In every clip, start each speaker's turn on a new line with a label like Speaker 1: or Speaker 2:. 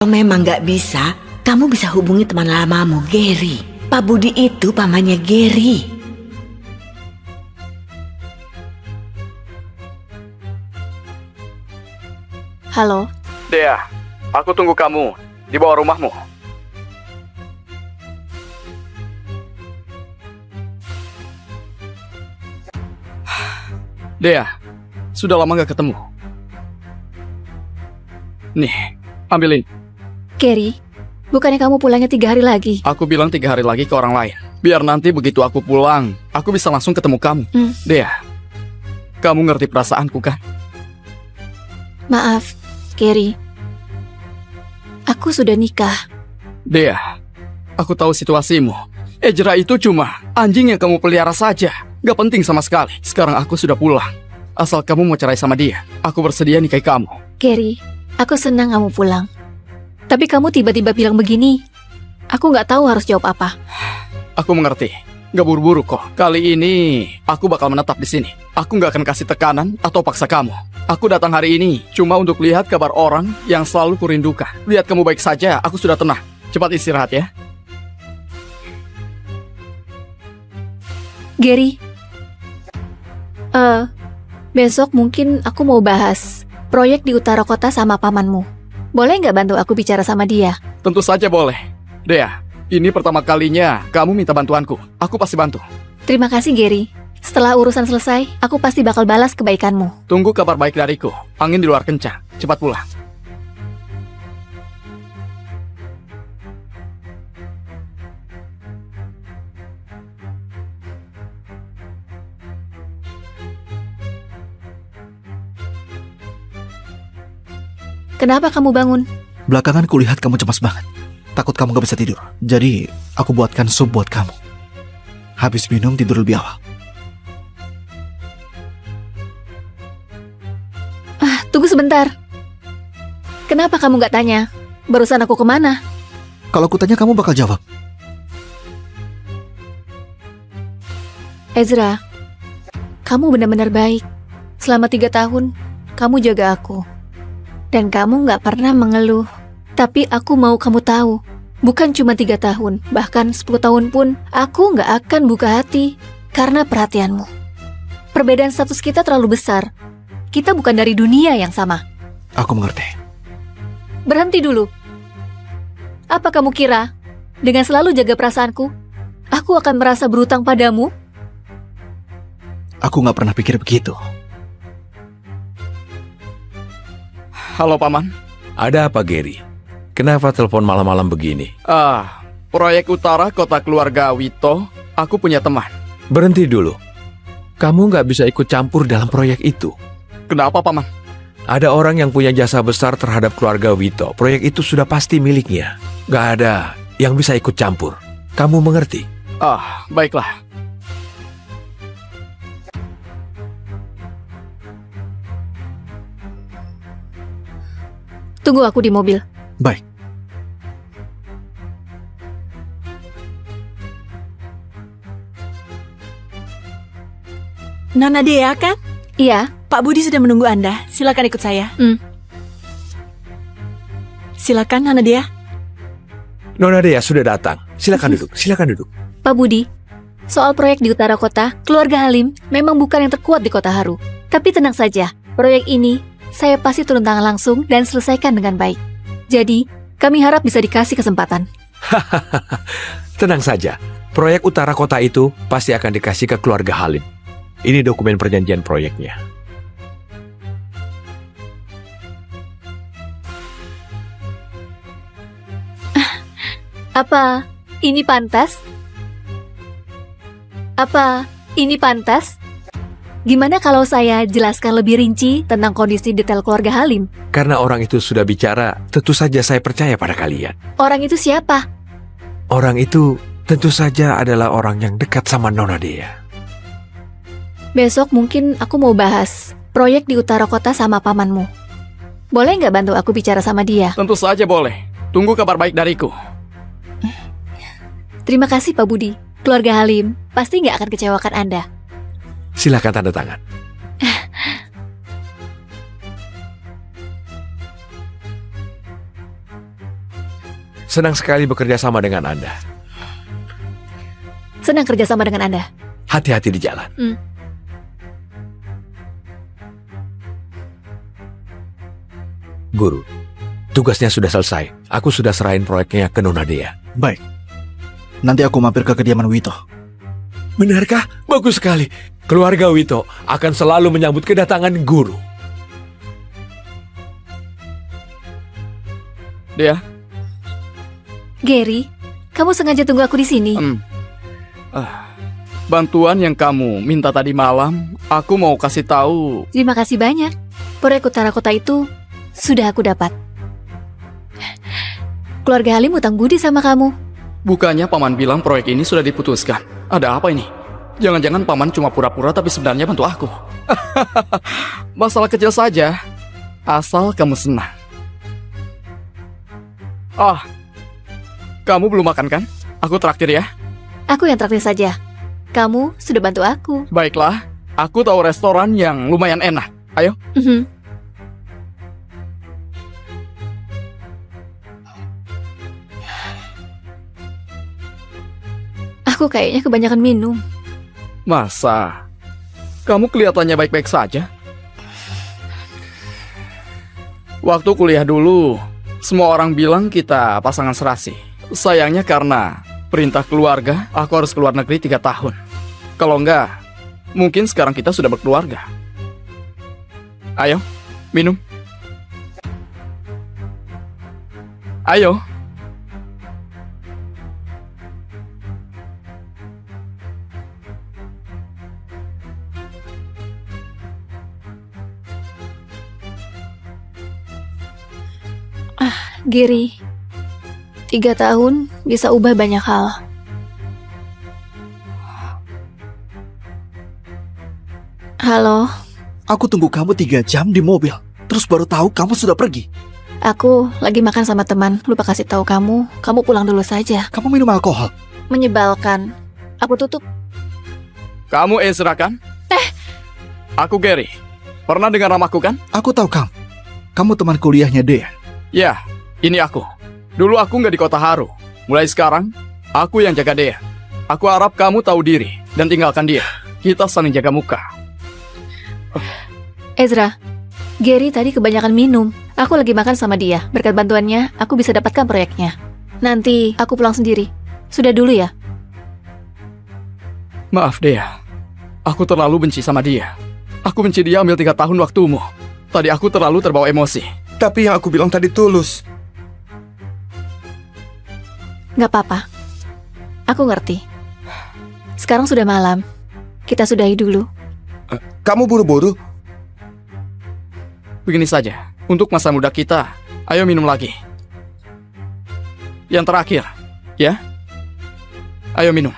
Speaker 1: Kalau memang nggak bisa, kamu bisa hubungi teman lamamu, Gary. Pak Budi itu pamannya Gary.
Speaker 2: Halo,
Speaker 3: Dea, aku tunggu kamu di bawah rumahmu. Dea, sudah lama gak ketemu. Nih, ambilin.
Speaker 2: Gary, bukannya kamu pulangnya 3 hari lagi?
Speaker 3: Aku bilang 3 hari lagi ke orang lain. Biar nanti begitu aku pulang, aku bisa langsung ketemu kamu. Dea, kamu ngerti perasaanku kan?
Speaker 2: Maaf, Gary. Aku sudah nikah.
Speaker 3: Dea, aku tahu situasimu. Ezra itu cuma anjing yang kamu pelihara saja. Gak penting sama sekali. Sekarang aku sudah pulang. Asal kamu mau cerai sama dia, aku bersedia nikahi kamu.
Speaker 2: Gary, aku senang kamu pulang. Tapi kamu tiba-tiba bilang begini. Aku nggak tahu harus jawab apa.
Speaker 3: Aku mengerti. Gak buru-buru kok. Kali ini aku bakal menetap di sini. Aku gak akan kasih tekanan atau paksa kamu. Aku datang hari ini cuma untuk lihat kabar orang yang selalu kurindukan. Lihat kamu baik saja, aku sudah tenang. Cepat istirahat ya.
Speaker 2: Gary, besok mungkin aku mau bahas proyek di utara kota sama pamanmu. Boleh nggak bantu aku bicara sama dia?
Speaker 3: Tentu saja boleh. Dea, ini pertama kalinya kamu minta bantuanku. Aku pasti bantu.
Speaker 2: Terima kasih, Gary. Setelah urusan selesai, aku pasti bakal balas kebaikanmu.
Speaker 3: Tunggu kabar baik dariku. Angin di luar kencang. Cepat pulang.
Speaker 2: Kenapa kamu bangun?
Speaker 4: Belakangan kulihat kamu cemas banget. Takut kamu gak bisa tidur. Jadi, aku buatkan sup buat kamu. Habis minum, tidur lebih awal.
Speaker 2: Tunggu sebentar. Kenapa kamu gak tanya? Barusan aku kemana?
Speaker 4: Kalau aku tanya, kamu bakal jawab.
Speaker 2: Ezra, kamu benar-benar baik. Selama 3 tahun, kamu jaga aku. Dan kamu gak pernah mengeluh. Tapi aku mau kamu tahu, bukan cuma 3 tahun, bahkan 10 tahun pun, aku gak akan buka hati karena perhatianmu. Perbedaan status kita terlalu besar. Kita bukan dari dunia yang sama.
Speaker 4: Aku mengerti.
Speaker 2: Berhenti dulu. Apa kamu kira, dengan selalu jaga perasaanku, aku akan merasa berutang padamu?
Speaker 4: Aku gak pernah pikir begitu.
Speaker 3: Halo, Paman.
Speaker 5: Ada apa, Gary? Kenapa telepon malam-malam begini?
Speaker 3: Proyek utara kota keluarga Wito, aku punya teman.
Speaker 5: Berhenti dulu. Kamu nggak bisa ikut campur dalam proyek itu.
Speaker 3: Kenapa, Paman?
Speaker 5: Ada orang yang punya jasa besar terhadap keluarga Wito. Proyek itu sudah pasti miliknya. Nggak ada yang bisa ikut campur. Kamu mengerti?
Speaker 3: Baiklah.
Speaker 2: Tunggu aku di mobil.
Speaker 4: Baik.
Speaker 6: Nona Dea kan?
Speaker 2: Iya.
Speaker 6: Pak Budi sudah menunggu Anda. Silakan ikut saya. Silakan, Nona Dea.
Speaker 5: Nona Dea sudah datang. Silakan duduk. Silakan duduk.
Speaker 2: Pak Budi, soal proyek di utara kota, keluarga Halim memang bukan yang terkuat di kota Haru. Tapi tenang saja, proyek ini saya pasti turun tangan langsung dan selesaikan dengan baik. Jadi, kami harap bisa dikasih kesempatan.
Speaker 5: Tenang saja. Proyek utara kota itu pasti akan dikasih ke keluarga Halim. Ini dokumen perjanjian proyeknya.
Speaker 2: Apa ini pantas? Apa ini pantas? Gimana kalau saya jelaskan lebih rinci tentang kondisi detail keluarga Halim?
Speaker 5: Karena orang itu sudah bicara, tentu saja saya percaya pada kalian.
Speaker 2: Orang itu siapa?
Speaker 5: Orang itu tentu saja adalah orang yang dekat sama Nona Dea.
Speaker 2: Besok mungkin aku mau bahas proyek di utara kota sama pamanmu. Boleh nggak bantu aku bicara sama dia?
Speaker 3: Tentu saja boleh. Tunggu kabar baik dariku.
Speaker 2: Terima kasih Pak Budi. Keluarga Halim pasti nggak akan kecewakan Anda.
Speaker 5: Silakan tanda tangan. Senang sekali bekerja sama dengan Anda.
Speaker 2: Senang kerjasama dengan Anda.
Speaker 5: Hati-hati di jalan. Guru, tugasnya sudah selesai. Aku sudah serahin proyeknya ke Nona Dea.
Speaker 4: Baik. Nanti aku mampir ke kediaman Wito.
Speaker 5: Benarkah? Bagus sekali. Keluarga Wito akan selalu menyambut kedatangan guru.
Speaker 3: Dea,
Speaker 2: Gary, kamu sengaja tunggu aku di sini.
Speaker 3: bantuan yang kamu minta tadi malam, aku mau kasih tahu.
Speaker 2: Terima kasih banyak. Proyek Utara Kota itu sudah aku dapat. Keluarga Halim utang budi sama kamu.
Speaker 3: Bukannya paman bilang proyek ini sudah diputuskan. Ada apa ini? Jangan-jangan paman cuma pura-pura tapi sebenarnya bantu aku. Masalah kecil saja. Asal kamu senang. Kamu belum makan kan? Aku traktir ya.
Speaker 2: Aku yang traktir saja. Kamu sudah bantu aku.
Speaker 3: Baiklah, aku tahu restoran yang lumayan enak. Ayo.
Speaker 2: Aku kayaknya kebanyakan minum.
Speaker 3: Masa? Kamu kelihatannya baik-baik saja. Waktu kuliah dulu, semua orang bilang kita pasangan serasi. Sayangnya karena perintah keluarga, aku harus keluar negeri 3 tahun. Kalau enggak, mungkin sekarang kita sudah berkeluarga. Ayo, minum. Ayo.
Speaker 2: Gary, 3 tahun bisa ubah banyak hal. Halo,
Speaker 4: Aku tunggu kamu 3 jam di mobil. Terus baru tahu kamu sudah pergi.
Speaker 2: aku lagi makan sama teman. Lupa kasih tahu kamu. Kamu pulang dulu saja.
Speaker 4: Kamu minum alkohol.
Speaker 2: Menyebalkan. Aku tutup.
Speaker 3: Kamu Ezra kan? Aku Gary. Pernah dengar namaku kan?
Speaker 4: Aku tahu kamu. Kamu teman kuliahnya Dea.
Speaker 3: Ya, ini aku. Dulu aku nggak di Kota Haru. Mulai sekarang, aku yang jaga Dea. Aku harap kamu tahu diri dan tinggalkan dia. Kita saling jaga muka.
Speaker 2: Ezra, Gary tadi kebanyakan minum. Aku lagi makan sama dia. Berkat bantuannya, aku bisa dapatkan proyeknya. Nanti aku pulang sendiri. Sudah dulu ya.
Speaker 3: Maaf Dea. Aku terlalu benci sama dia. Aku benci dia ambil 3 tahun waktumu. Tadi aku terlalu terbawa emosi.
Speaker 7: Tapi yang aku bilang tadi tulus.
Speaker 2: Gak apa-apa. Aku ngerti. Sekarang sudah malam. Kita sudahi dulu.
Speaker 7: Kamu buru-buru?
Speaker 3: Begini saja. Untuk masa muda kita, ayo minum lagi. Yang terakhir, ya? Ayo minum.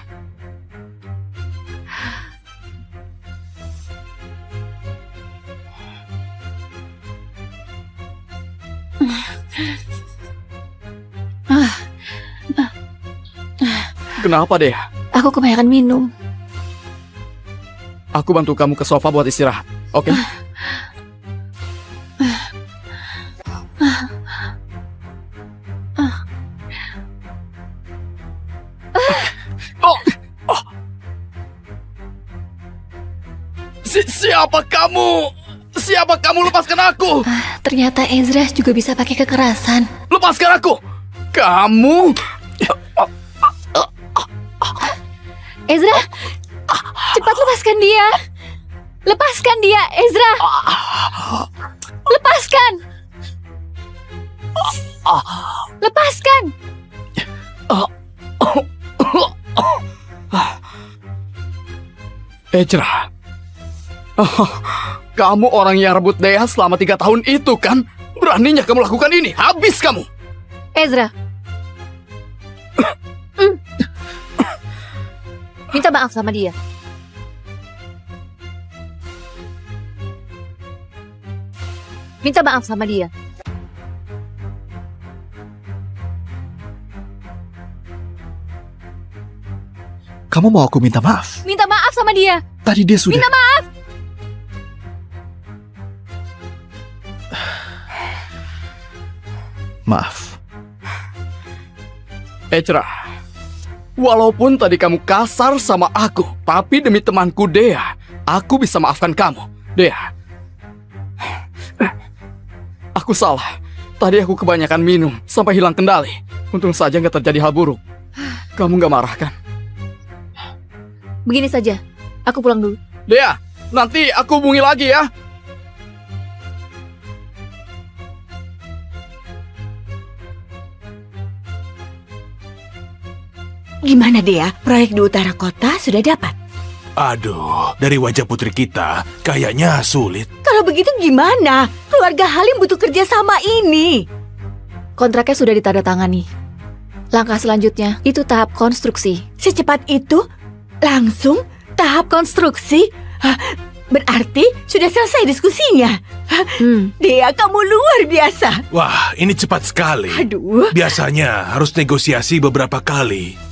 Speaker 3: Kenapa deh?
Speaker 2: Aku kebanyakan minum.
Speaker 3: Aku bantu kamu ke sofa buat istirahat, oke? Siapa kamu? Siapa kamu? Lepaskan aku!
Speaker 2: Ternyata Ezra juga bisa pakai kekerasan.
Speaker 3: Lepaskan aku! Kamu!
Speaker 2: Ezra, cepat lepaskan dia. Lepaskan dia, Ezra. Lepaskan. Lepaskan.
Speaker 3: Ezra. Kamu orang yang rebut Dea selama 3 tahun itu kan? Beraninya kamu lakukan ini. Habis kamu.
Speaker 2: Ezra. Minta maaf sama dia. Minta maaf sama dia.
Speaker 4: Kamu mau aku minta maaf?
Speaker 2: Minta maaf sama dia.
Speaker 4: Tadi dia sudah...
Speaker 2: Minta maaf.
Speaker 4: Maaf.
Speaker 3: Ezra, walaupun tadi kamu kasar sama aku, tapi demi temanku Dea, aku bisa maafkan kamu. Dea, aku salah. Tadi aku kebanyakan minum sampai hilang kendali. Untung saja nggak terjadi hal buruk. Kamu nggak marah kan?
Speaker 2: Begini saja, aku pulang dulu.
Speaker 3: Dea, nanti aku hubungi lagi ya.
Speaker 1: Gimana Dea? Proyek di utara kota sudah dapat?
Speaker 8: Aduh, dari wajah putri kita, kayaknya sulit.
Speaker 1: Kalau begitu gimana? Keluarga Halim butuh kerja sama ini.
Speaker 2: Kontraknya sudah ditandatangani. Langkah selanjutnya itu tahap konstruksi.
Speaker 1: Secepat itu? Langsung? Tahap konstruksi? Hah, berarti sudah selesai diskusinya. Hah, Dea, kamu luar biasa.
Speaker 8: Wah, ini cepat sekali.
Speaker 1: Aduh.
Speaker 8: Biasanya harus negosiasi beberapa kali.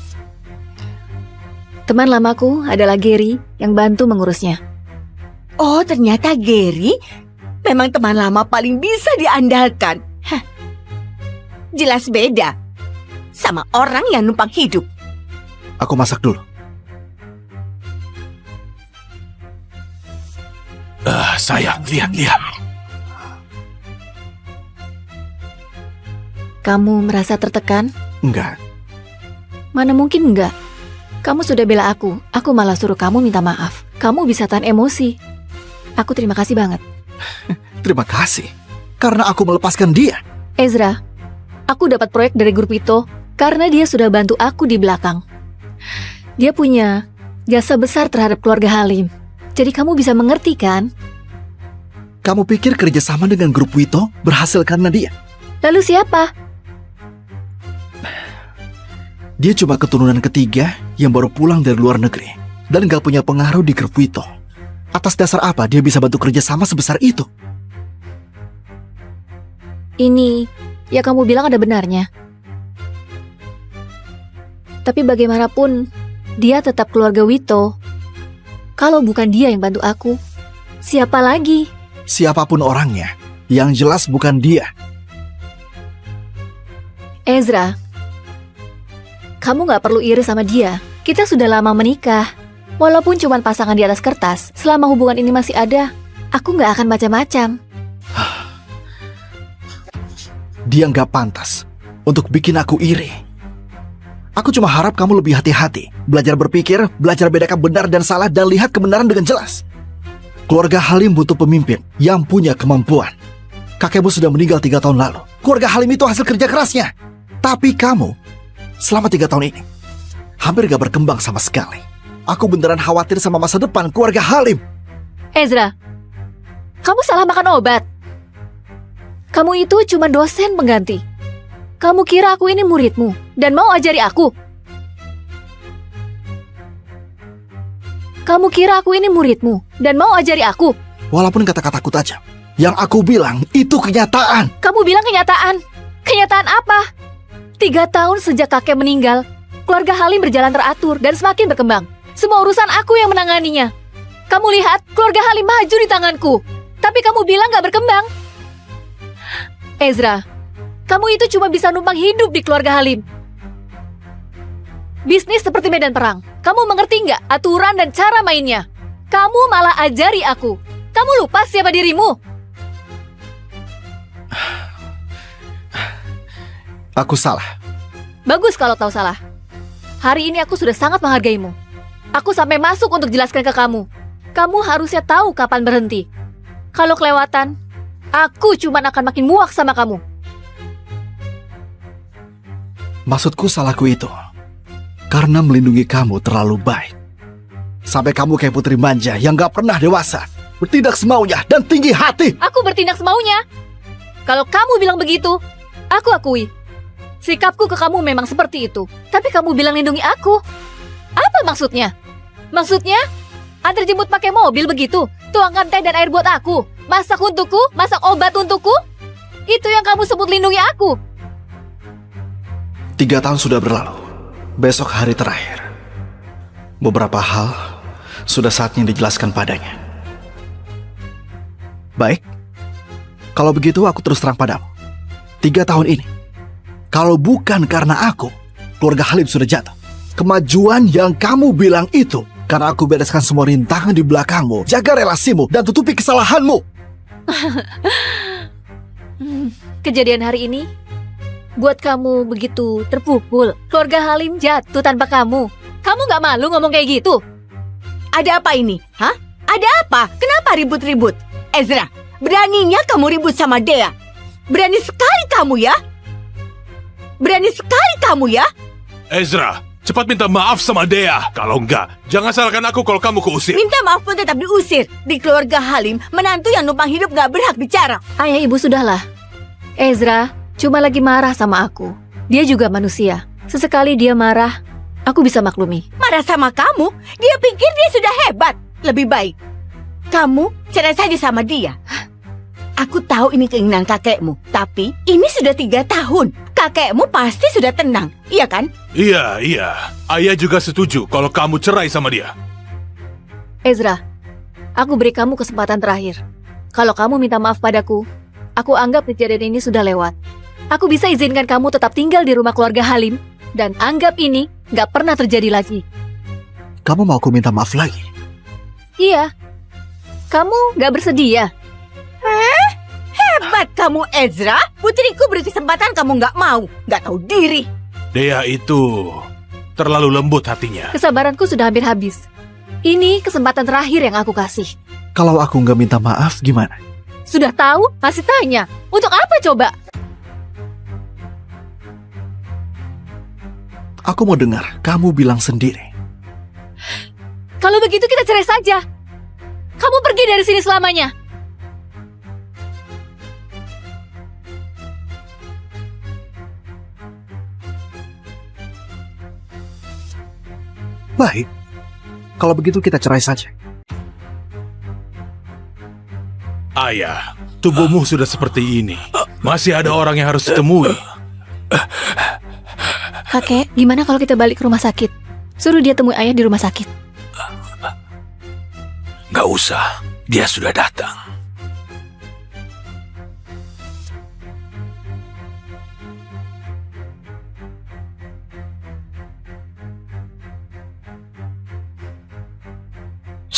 Speaker 2: Teman lamaku adalah Gary yang bantu mengurusnya.
Speaker 1: Oh, ternyata Gary memang teman lama paling bisa diandalkan. Hah, jelas beda sama orang yang numpang hidup.
Speaker 4: Aku masak dulu.
Speaker 8: Sayang, lihat.
Speaker 2: Kamu merasa tertekan?
Speaker 4: Enggak.
Speaker 2: Mana mungkin enggak. Kamu sudah bela aku malah suruh kamu minta maaf. Kamu bisa tahan emosi. Aku terima kasih banget.
Speaker 4: Terima kasih. Karena aku melepaskan dia.
Speaker 2: Ezra, aku dapat proyek dari grup itu karena dia sudah bantu aku di belakang. Dia punya jasa besar terhadap keluarga Halim. Jadi kamu bisa mengerti kan?
Speaker 4: Kamu pikir kerjasama dengan grup Wito berhasil karena dia?
Speaker 2: Lalu siapa?
Speaker 4: Dia cuma keturunan ketiga yang baru pulang dari luar negeri dan gak punya pengaruh di grup Wito. Atas dasar apa dia bisa bantu kerjasama sebesar itu?
Speaker 2: Ini, ya kamu bilang ada benarnya. Tapi bagaimanapun, dia tetap keluarga Wito. Kalau bukan dia yang bantu aku, siapa lagi?
Speaker 4: Siapapun orangnya, yang jelas bukan dia.
Speaker 2: Ezra, kamu gak perlu iri sama dia. Kita sudah lama menikah. Walaupun cuma pasangan di atas kertas, selama hubungan ini masih ada, aku gak akan macam-macam.
Speaker 4: Dia gak pantas untuk bikin aku iri. Aku cuma harap kamu lebih hati-hati. Belajar berpikir, belajar bedakan benar dan salah, dan lihat kebenaran dengan jelas. Keluarga Halim butuh pemimpin yang punya kemampuan. Kakekmu sudah meninggal 3 tahun lalu. Keluarga Halim itu hasil kerja kerasnya. Tapi kamu, selama 3 tahun ini, hampir gak berkembang sama sekali. Aku beneran khawatir sama masa depan keluarga Halim.
Speaker 2: Ezra, kamu salah makan obat. Kamu itu cuma dosen pengganti. Kamu kira aku ini muridmu dan mau ajari aku? Kamu kira aku ini muridmu dan mau ajari aku?
Speaker 4: Walaupun kata-kataku tajam, yang aku bilang itu kenyataan.
Speaker 2: Kamu bilang kenyataan. Kenyataan apa? 3 tahun sejak kakek meninggal, keluarga Halim berjalan teratur dan semakin berkembang. Semua urusan aku yang menanganinya. Kamu lihat, keluarga Halim maju di tanganku. Tapi kamu bilang gak berkembang. Ezra, kamu itu cuma bisa numpang hidup di keluarga Halim. Bisnis seperti medan perang. Kamu mengerti nggak aturan dan cara mainnya? Kamu malah ajari aku. Kamu lupa siapa dirimu?
Speaker 4: Aku salah.
Speaker 2: Bagus kalau tahu salah. Hari ini aku sudah sangat menghargaimu. Aku sampai masuk untuk jelaskan ke kamu. Kamu harusnya tahu kapan berhenti. Kalau kelewatan, aku cuma akan makin muak sama kamu.
Speaker 4: Maksudku salahku itu karena melindungi kamu terlalu baik. Sampai kamu kayak putri manja yang gak pernah dewasa, bertindak semaunya dan tinggi hati.
Speaker 2: Aku bertindak semaunya. Kalau kamu bilang begitu, aku akui. Sikapku ke kamu memang seperti itu. Tapi kamu bilang lindungi aku. Apa maksudnya? Maksudnya, antar jemput pakai mobil begitu? Tuangkan teh dan air buat aku? Masak untukku? Masak obat untukku? Itu yang kamu sebut lindungi aku?
Speaker 4: 3 tahun sudah berlalu. Besok hari terakhir. Beberapa hal sudah saatnya dijelaskan padanya. Baik. Kalau begitu aku terus terang padamu. 3 tahun ini, kalau bukan karena aku, keluarga Halim sudah jatuh. Kemajuan yang kamu bilang itu karena aku bereskan semua rintangan di belakangmu, jaga relasimu, dan tutupi kesalahanmu.
Speaker 2: Kejadian hari ini buat kamu begitu terpukul. Keluarga Halim jatuh tanpa kamu. Kamu gak malu ngomong kayak gitu?
Speaker 1: Ada apa ini? Hah? Ada apa? Kenapa ribut-ribut? Ezra, beraninya kamu ribut sama Dea. Berani sekali kamu ya? Berani sekali kamu ya?
Speaker 8: Ezra, cepat minta maaf sama Dea. Kalau enggak, jangan salahkan aku kalau kamu keusir.
Speaker 1: Minta maaf pun tetap diusir. Di keluarga Halim, menantu yang numpang hidup gak berhak bicara.
Speaker 2: Ayah ibu sudahlah. Ezra cuma lagi marah sama aku. Dia juga manusia. Sesekali dia marah, aku bisa maklumi.
Speaker 1: Marah sama kamu? Dia pikir dia sudah hebat. Lebih baik kamu cerai saja sama dia. Aku tahu ini keinginan kakekmu, tapi ini sudah 3 tahun. Kakekmu pasti sudah tenang, iya kan?
Speaker 8: Iya. Ayah juga setuju kalau kamu cerai sama dia.
Speaker 2: Ezra, aku beri kamu kesempatan terakhir. Kalau kamu minta maaf padaku, aku anggap kejadian ini sudah lewat. Aku bisa izinkan kamu tetap tinggal di rumah keluarga Halim, dan anggap ini gak pernah terjadi lagi.
Speaker 4: Kamu mau aku minta maaf lagi?
Speaker 2: Iya, kamu gak bersedia.
Speaker 1: Hebat kamu, Ezra. Putriku beri kesempatan kamu nggak mau. Nggak tahu diri.
Speaker 8: Dea itu terlalu lembut hatinya.
Speaker 2: Kesabaranku sudah hampir habis. Ini kesempatan terakhir yang aku kasih.
Speaker 4: Kalau aku nggak minta maaf, gimana?
Speaker 2: Sudah tahu, masih tanya. Untuk apa coba?
Speaker 4: Aku mau dengar kamu bilang sendiri.
Speaker 2: Kalau begitu kita cerai saja. Kamu pergi dari sini selamanya.
Speaker 4: Baik, kalau begitu kita cerai saja.
Speaker 8: Ayah, tubuhmu sudah seperti ini. Masih ada orang yang harus ditemui.
Speaker 2: Kakek, gimana kalau kita balik ke rumah sakit? Suruh dia temui ayah di rumah sakit.
Speaker 5: Gak usah, dia sudah datang.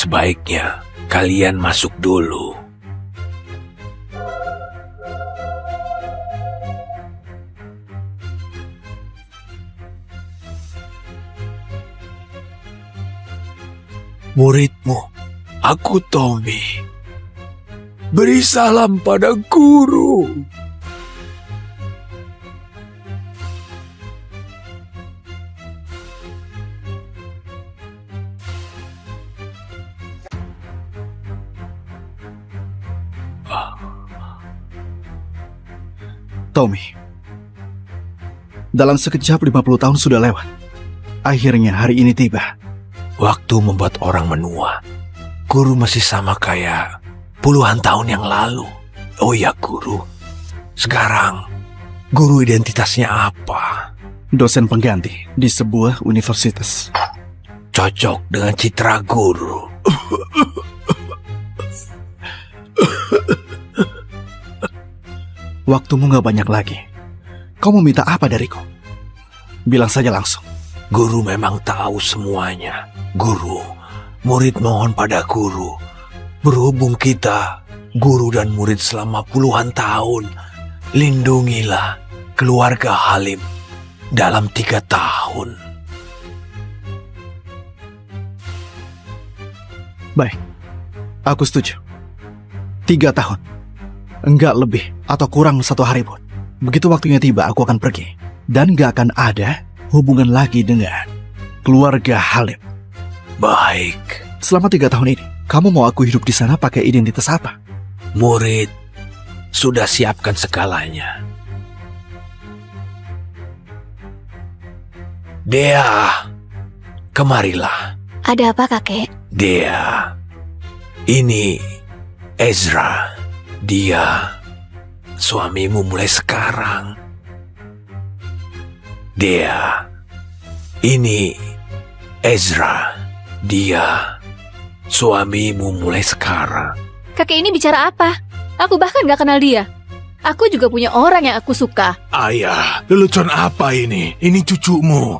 Speaker 5: Sebaiknya kalian masuk dulu. Muridmu, aku Tommy. Beri salam pada guru.
Speaker 4: Tommy, dalam sekejap 50 tahun sudah lewat. Akhirnya hari ini tiba.
Speaker 5: Waktu membuat orang menua. Guru masih sama kayak puluhan tahun yang lalu. Oh ya guru, sekarang guru identitasnya apa?
Speaker 4: Dosen pengganti di sebuah universitas.
Speaker 5: Cocok dengan citra guru.
Speaker 4: Waktumu gak banyak lagi. Kau mau minta apa dariku? Bilang saja langsung.
Speaker 5: Guru memang tahu semuanya. Guru, murid mohon pada guru. Berhubung kita, guru dan murid selama puluhan tahun, lindungilah keluarga Halim dalam 3 tahun.
Speaker 4: Baik, aku setuju. 3 tahun. Enggak lebih atau kurang 1 hari pun. Begitu waktunya tiba, aku akan pergi. Dan gak akan ada hubungan lagi dengan keluarga Halim.
Speaker 5: Baik,
Speaker 4: Selama 3 tahun ini, kamu mau aku hidup di sana pakai identitas apa?
Speaker 5: murid sudah siapkan segalanya. Dea, kemarilah.
Speaker 2: Ada apa kakek?
Speaker 5: Dea, ini Ezra. Dia suamimu mulai sekarang. Dea, ini Ezra. Dia suamimu mulai sekarang.
Speaker 2: Kakek ini bicara apa? Aku bahkan gak kenal dia. Aku juga punya orang yang aku suka.
Speaker 8: Ayah, lelucon apa ini? Ini cucumu.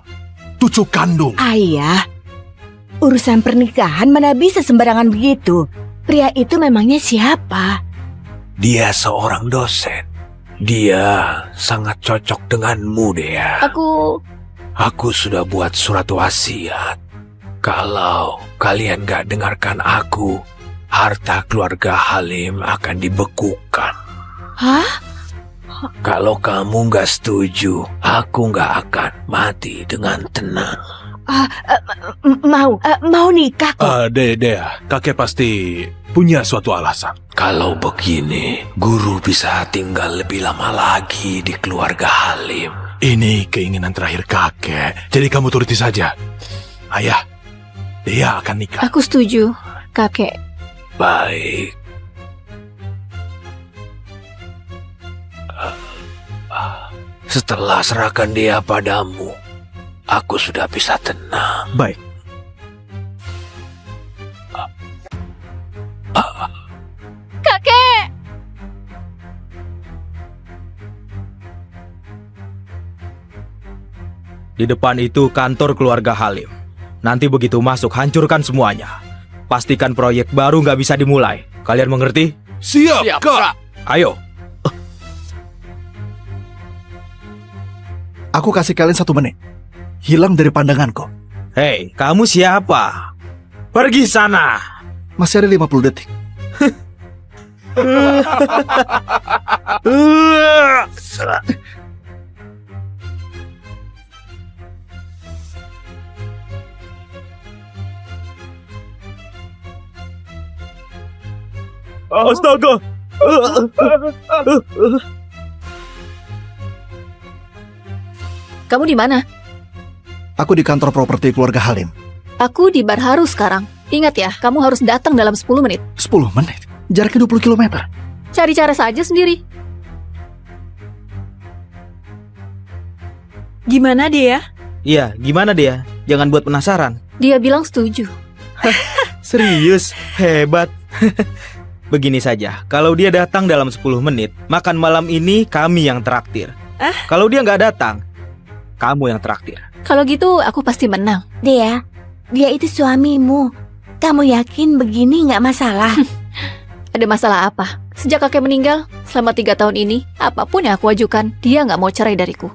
Speaker 8: Cucu kandung.
Speaker 1: Ayah, urusan pernikahan mana bisa sembarangan begitu? Pria itu memangnya siapa?
Speaker 5: Dia seorang dosen. Dia sangat cocok denganmu, Dea. Aku sudah buat surat wasiat. Kalau kalian gak dengarkan aku, harta keluarga Halim akan dibekukan.
Speaker 1: Hah?
Speaker 5: Kalau kamu gak setuju, aku gak akan mati dengan tenang.
Speaker 1: Mau nikah kok.
Speaker 8: Dea, kakek pasti punya suatu alasan.
Speaker 5: Kalau begini, guru bisa tinggal lebih lama lagi di keluarga Halim.
Speaker 8: Ini keinginan terakhir kakek, jadi kamu turuti saja. Ayah, Dea akan nikah.
Speaker 2: Aku setuju, kakek.
Speaker 5: Baik. Setelah serahkan dia padamu, aku sudah bisa tenang.
Speaker 4: Baik.
Speaker 2: Kakek!
Speaker 9: Di depan itu kantor keluarga Halim. Nanti begitu masuk, hancurkan semuanya. Pastikan proyek baru nggak bisa dimulai. Kalian mengerti?
Speaker 8: Siap, Kak.
Speaker 9: Ayo.
Speaker 4: Aku kasih kalian 1 menit. Hilang dari pandanganku.
Speaker 9: Hei, kamu siapa? Pergi sana.
Speaker 4: Masih ada 50 detik.
Speaker 9: Astaga.
Speaker 2: Kamu di mana?
Speaker 4: Aku di kantor properti keluarga Halim.
Speaker 2: Aku di Bar Haru sekarang. Ingat ya, kamu harus datang dalam 10 menit.
Speaker 4: 10 menit? Jaraknya 20 km.
Speaker 2: Cari cara saja sendiri.
Speaker 6: Gimana dia?
Speaker 9: Iya, gimana dia? Jangan buat penasaran.
Speaker 2: Dia bilang setuju.
Speaker 9: Serius, hebat. Begini saja, kalau dia datang dalam 10 menit, makan malam ini kami yang traktir. Kalau dia nggak datang, kamu yang traktir.
Speaker 2: Kalau gitu, aku pasti menang.
Speaker 1: Dia itu suamimu. Kamu yakin begini nggak masalah?
Speaker 2: Ada masalah apa? Sejak kakek meninggal, selama 3 tahun ini, apapun yang aku ajukan, dia nggak mau cerai dariku.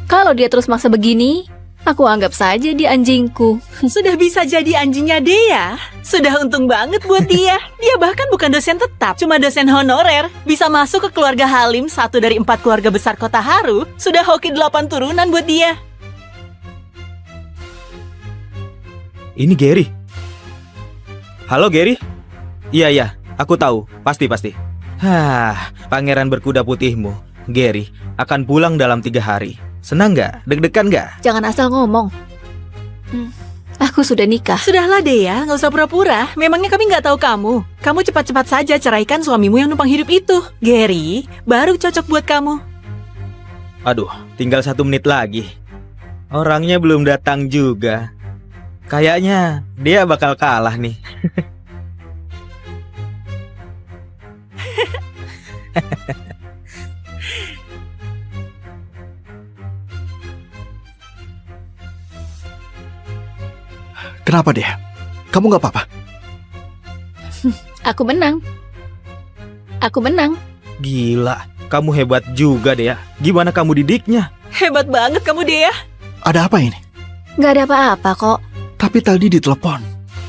Speaker 2: Kalau dia terus maksa begini, aku anggap saja dia anjingku.
Speaker 6: Sudah bisa jadi anjingnya Dea. Sudah untung banget buat dia. Dia bahkan bukan dosen tetap, cuma dosen honorer. Bisa masuk ke keluarga Halim, 1 dari 4 keluarga besar kota Haru. Sudah hoki 8 turunan buat dia.
Speaker 9: Ini Gary. Halo Gary? Iya, aku tahu. Pasti. Pangeran berkuda putihmu, Gary, akan pulang dalam 3 hari. Senang nggak? Deg-degan nggak?
Speaker 2: Jangan asal ngomong. Aku sudah nikah.
Speaker 6: Sudahlah Dea, nggak usah pura-pura. Memangnya kami nggak tahu kamu. Kamu cepat-cepat saja ceraikan suamimu yang numpang hidup itu. Gary, baru cocok buat kamu.
Speaker 9: Aduh, tinggal 1 menit lagi. Orangnya belum datang juga. Kayaknya dia bakal kalah nih.
Speaker 4: Kenapa dia? Kamu nggak apa-apa?
Speaker 2: Aku menang.
Speaker 9: Gila, kamu hebat juga deh ya. Gimana kamu didiknya?
Speaker 6: Hebat banget kamu Dea.
Speaker 4: Ada apa ini?
Speaker 2: Nggak ada apa-apa kok.
Speaker 4: Tapi tadi di telepon,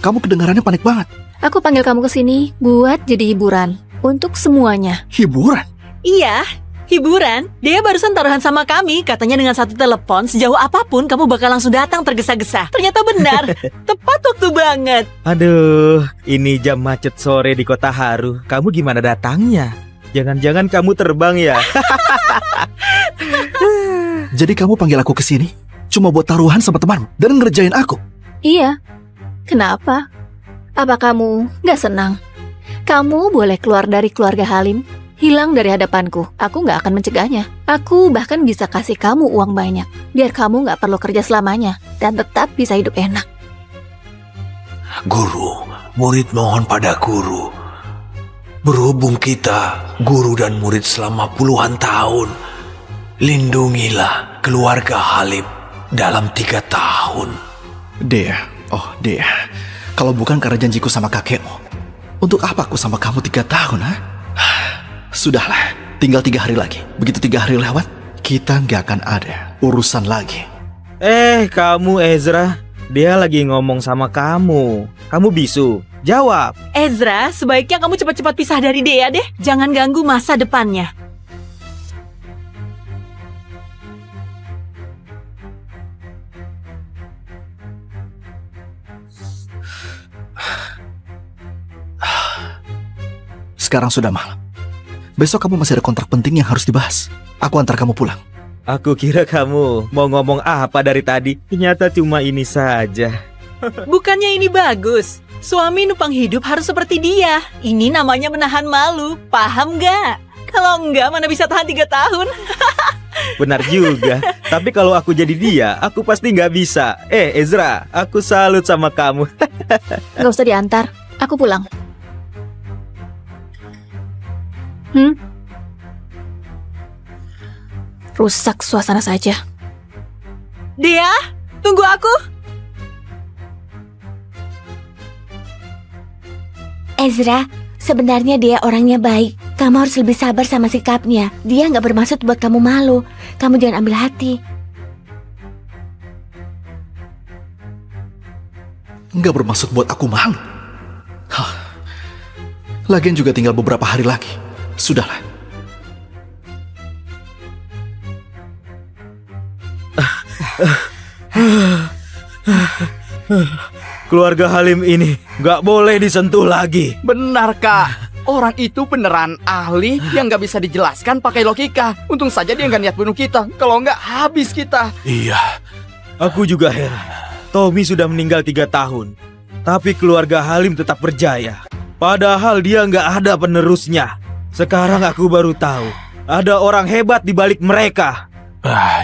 Speaker 4: kamu kedengarannya panik banget.
Speaker 2: Aku panggil kamu ke sini buat jadi hiburan untuk semuanya.
Speaker 4: Hiburan?
Speaker 6: Iya, hiburan. Dea barusan taruhan sama kami. Katanya dengan 1 telepon, sejauh apapun kamu bakal langsung datang tergesa-gesa. Ternyata benar. Tepat waktu banget.
Speaker 9: Aduh, ini jam macet sore di kota Haru. Kamu gimana datangnya? Jangan-jangan kamu terbang ya?
Speaker 4: Jadi kamu panggil aku ke sini cuma buat taruhan sama temanmu dan ngerjain aku?
Speaker 2: Iya. Kenapa? Apa kamu nggak senang? Kamu boleh keluar dari keluarga Halim, hilang dari hadapanku. Aku nggak akan mencegahnya. Aku bahkan bisa kasih kamu uang banyak, biar kamu nggak perlu kerja selamanya dan tetap bisa hidup enak.
Speaker 5: Guru, murid mohon pada guru. berhubung kita guru dan murid selama puluhan tahun, lindungilah keluarga Halim dalam 3 tahun.
Speaker 4: Dea, Dea, kalau bukan karena janjiku sama kakekmu, untuk apa aku sama kamu 3 tahun, ha? Sudahlah, tinggal 3 hari lagi. Begitu 3 hari lewat, kita nggak akan ada urusan lagi.
Speaker 9: Kamu Ezra, dia lagi ngomong sama kamu. Kamu bisu, jawab.
Speaker 6: Ezra, sebaiknya kamu cepat-cepat pisah dari Dea deh. Jangan ganggu masa depannya.
Speaker 4: Sekarang sudah malam. Besok kamu masih ada kontrak penting yang harus dibahas. Aku antar kamu pulang.
Speaker 9: Aku kira kamu mau ngomong apa dari tadi. Ternyata cuma ini saja.
Speaker 6: Bukannya ini bagus? Suami numpang hidup harus seperti dia. Ini namanya menahan malu. Paham nggak? Kalau enggak, mana bisa tahan 3 tahun?
Speaker 9: Benar juga. Tapi kalau aku jadi dia, aku pasti nggak bisa. Ezra, aku salut sama kamu.
Speaker 2: Gak usah diantar, aku pulang. Rusak suasana saja.
Speaker 6: Dea, tunggu aku.
Speaker 1: Ezra, sebenarnya dia orangnya baik. Kamu harus lebih sabar sama sikapnya. Dia nggak bermaksud buat kamu malu. Kamu jangan ambil hati.
Speaker 4: Nggak bermaksud buat aku malu. Lagian juga tinggal beberapa hari lagi. Sudahlah.
Speaker 9: Keluarga Halim ini nggak boleh disentuh lagi.
Speaker 3: Benar, Kak. Orang itu beneran ahli yang nggak bisa dijelaskan pakai logika. Untung saja dia nggak niat bunuh kita. Kalau nggak, habis kita.
Speaker 8: Iya,
Speaker 9: Aku juga heran. Tommy sudah meninggal 3 tahun, tapi keluarga Halim tetap berjaya. Padahal dia nggak ada penerusnya. Sekarang aku baru tahu ada orang hebat di balik mereka.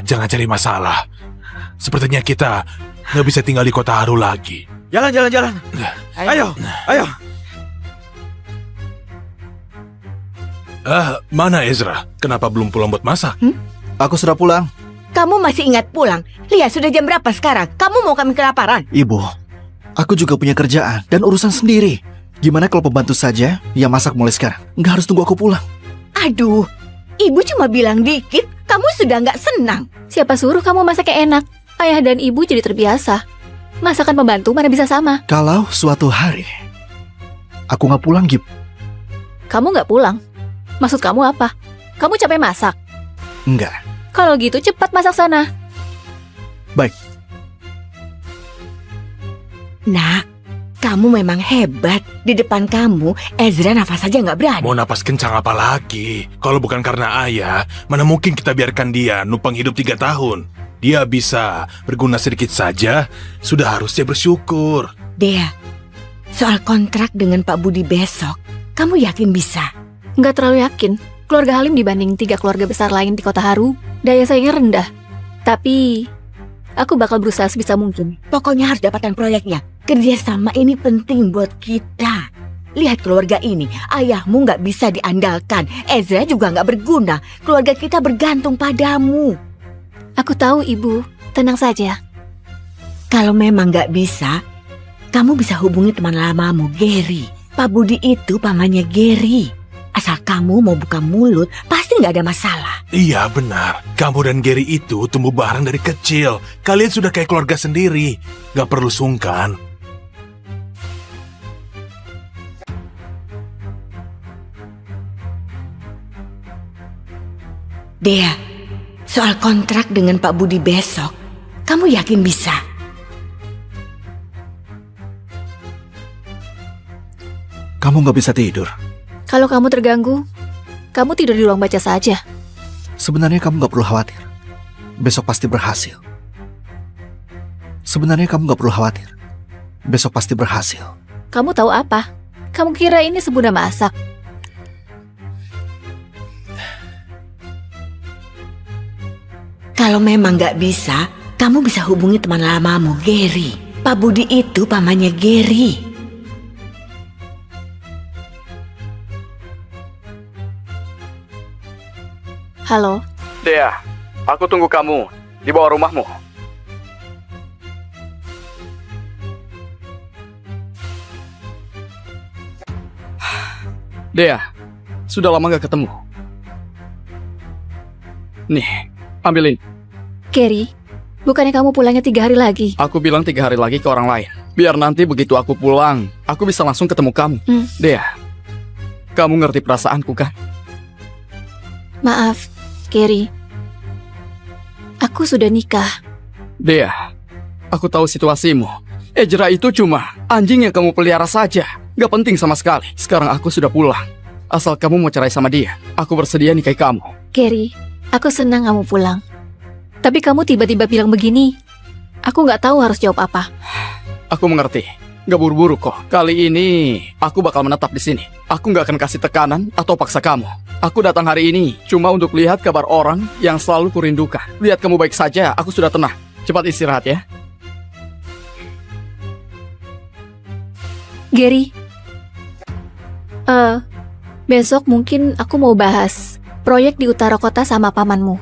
Speaker 8: jangan cari masalah. Sepertinya kita nggak bisa tinggal di kota Haru lagi.
Speaker 9: Jalan. Ayo.
Speaker 8: Mana Ezra? Kenapa belum pulang buat masak?
Speaker 4: Aku sudah pulang.
Speaker 1: Kamu masih ingat pulang? Lihat sudah jam berapa sekarang? Kamu mau kami kelaparan?
Speaker 4: Ibu, aku juga punya kerjaan dan urusan sendiri. Gimana kalau pembantu saja yang masak mulai sekarang? Nggak harus tunggu aku pulang.
Speaker 1: Aduh, ibu cuma bilang dikit. Kamu sudah nggak senang.
Speaker 2: Siapa suruh kamu masaknya enak? Ayah dan ibu jadi terbiasa. Masakan pembantu mana bisa sama?
Speaker 4: Kalau suatu hari aku nggak pulang, Gip.
Speaker 2: Kamu nggak pulang? Maksud kamu apa? Kamu capek masak?
Speaker 4: Enggak.
Speaker 2: Kalau gitu cepat masak sana.
Speaker 4: Baik.
Speaker 1: Nak, kamu memang hebat. Di depan kamu, Ezra nafas saja nggak berani.
Speaker 8: Mau napas kencang apa lagi? Kalau bukan karena ayah, mana mungkin kita biarkan dia numpang hidup 3 tahun. Dia bisa berguna sedikit saja, sudah harusnya bersyukur.
Speaker 1: Dea, soal kontrak dengan Pak Budi besok, kamu yakin bisa?
Speaker 2: Nggak terlalu yakin. Keluarga Halim dibanding 3 keluarga besar lain di kota Haru, daya saingnya rendah. Tapi, aku bakal berusaha sebisa mungkin.
Speaker 1: Pokoknya harus dapatkan proyeknya. Kerjasama ini penting buat kita. Lihat keluarga ini, ayahmu nggak bisa diandalkan. Ezra juga nggak berguna. Keluarga kita bergantung padamu.
Speaker 2: Aku tahu, Ibu. Tenang saja.
Speaker 1: Kalau memang nggak bisa, kamu bisa hubungi teman lamamu, Gary. Pak Budi itu pamannya Gary. Asal kamu mau buka mulut, pasti nggak ada masalah.
Speaker 8: Iya benar, kamu dan Gary itu tumbuh bareng dari kecil. Kalian sudah kayak keluarga sendiri, gak perlu sungkan.
Speaker 1: Dea, soal kontrak dengan Pak Budi besok, kamu yakin bisa?
Speaker 4: Kamu nggak bisa tidur.
Speaker 2: Kalau kamu terganggu, kamu tidur di ruang baca saja.
Speaker 4: Sebenarnya kamu nggak perlu khawatir. Besok pasti berhasil. Sebenarnya kamu nggak perlu khawatir. Besok pasti berhasil.
Speaker 2: Kamu tahu apa? Kamu kira ini sebunda masak?
Speaker 1: Kalau memang nggak bisa, kamu bisa hubungi teman lamamu, Gary. Pak Budi itu pamannya Gary.
Speaker 2: Halo,
Speaker 3: Dea, aku tunggu kamu di bawah rumahmu. Dea, sudah lama gak ketemu. Nih, ambilin.
Speaker 2: Gary. Bukannya kamu pulangnya 3 hari lagi?
Speaker 3: Aku bilang 3 hari lagi ke orang lain. Biar nanti begitu aku pulang, aku bisa langsung ketemu kamu. Dea, kamu ngerti perasaanku kan?
Speaker 2: Maaf, Gary. Aku sudah nikah.
Speaker 3: Dea, aku tahu situasimu. Ezra itu cuma anjing yang kamu pelihara saja. Gak penting sama sekali. Sekarang aku sudah pulang. Asal kamu mau cerai sama dia, aku bersedia nikahi kamu.
Speaker 2: Gary, aku senang kamu pulang. Tapi kamu tiba-tiba bilang begini. Aku nggak tahu harus jawab apa.
Speaker 3: Aku mengerti. Gak buru-buru kok. Kali ini aku bakal menetap di sini. Aku gak akan kasih tekanan atau paksa kamu. Aku datang hari ini cuma untuk lihat kabar orang yang selalu kurindukan. Lihat kamu baik saja, aku sudah tenang. Cepat istirahat ya.
Speaker 2: Gary, besok mungkin aku mau bahas proyek di utara kota sama pamanmu.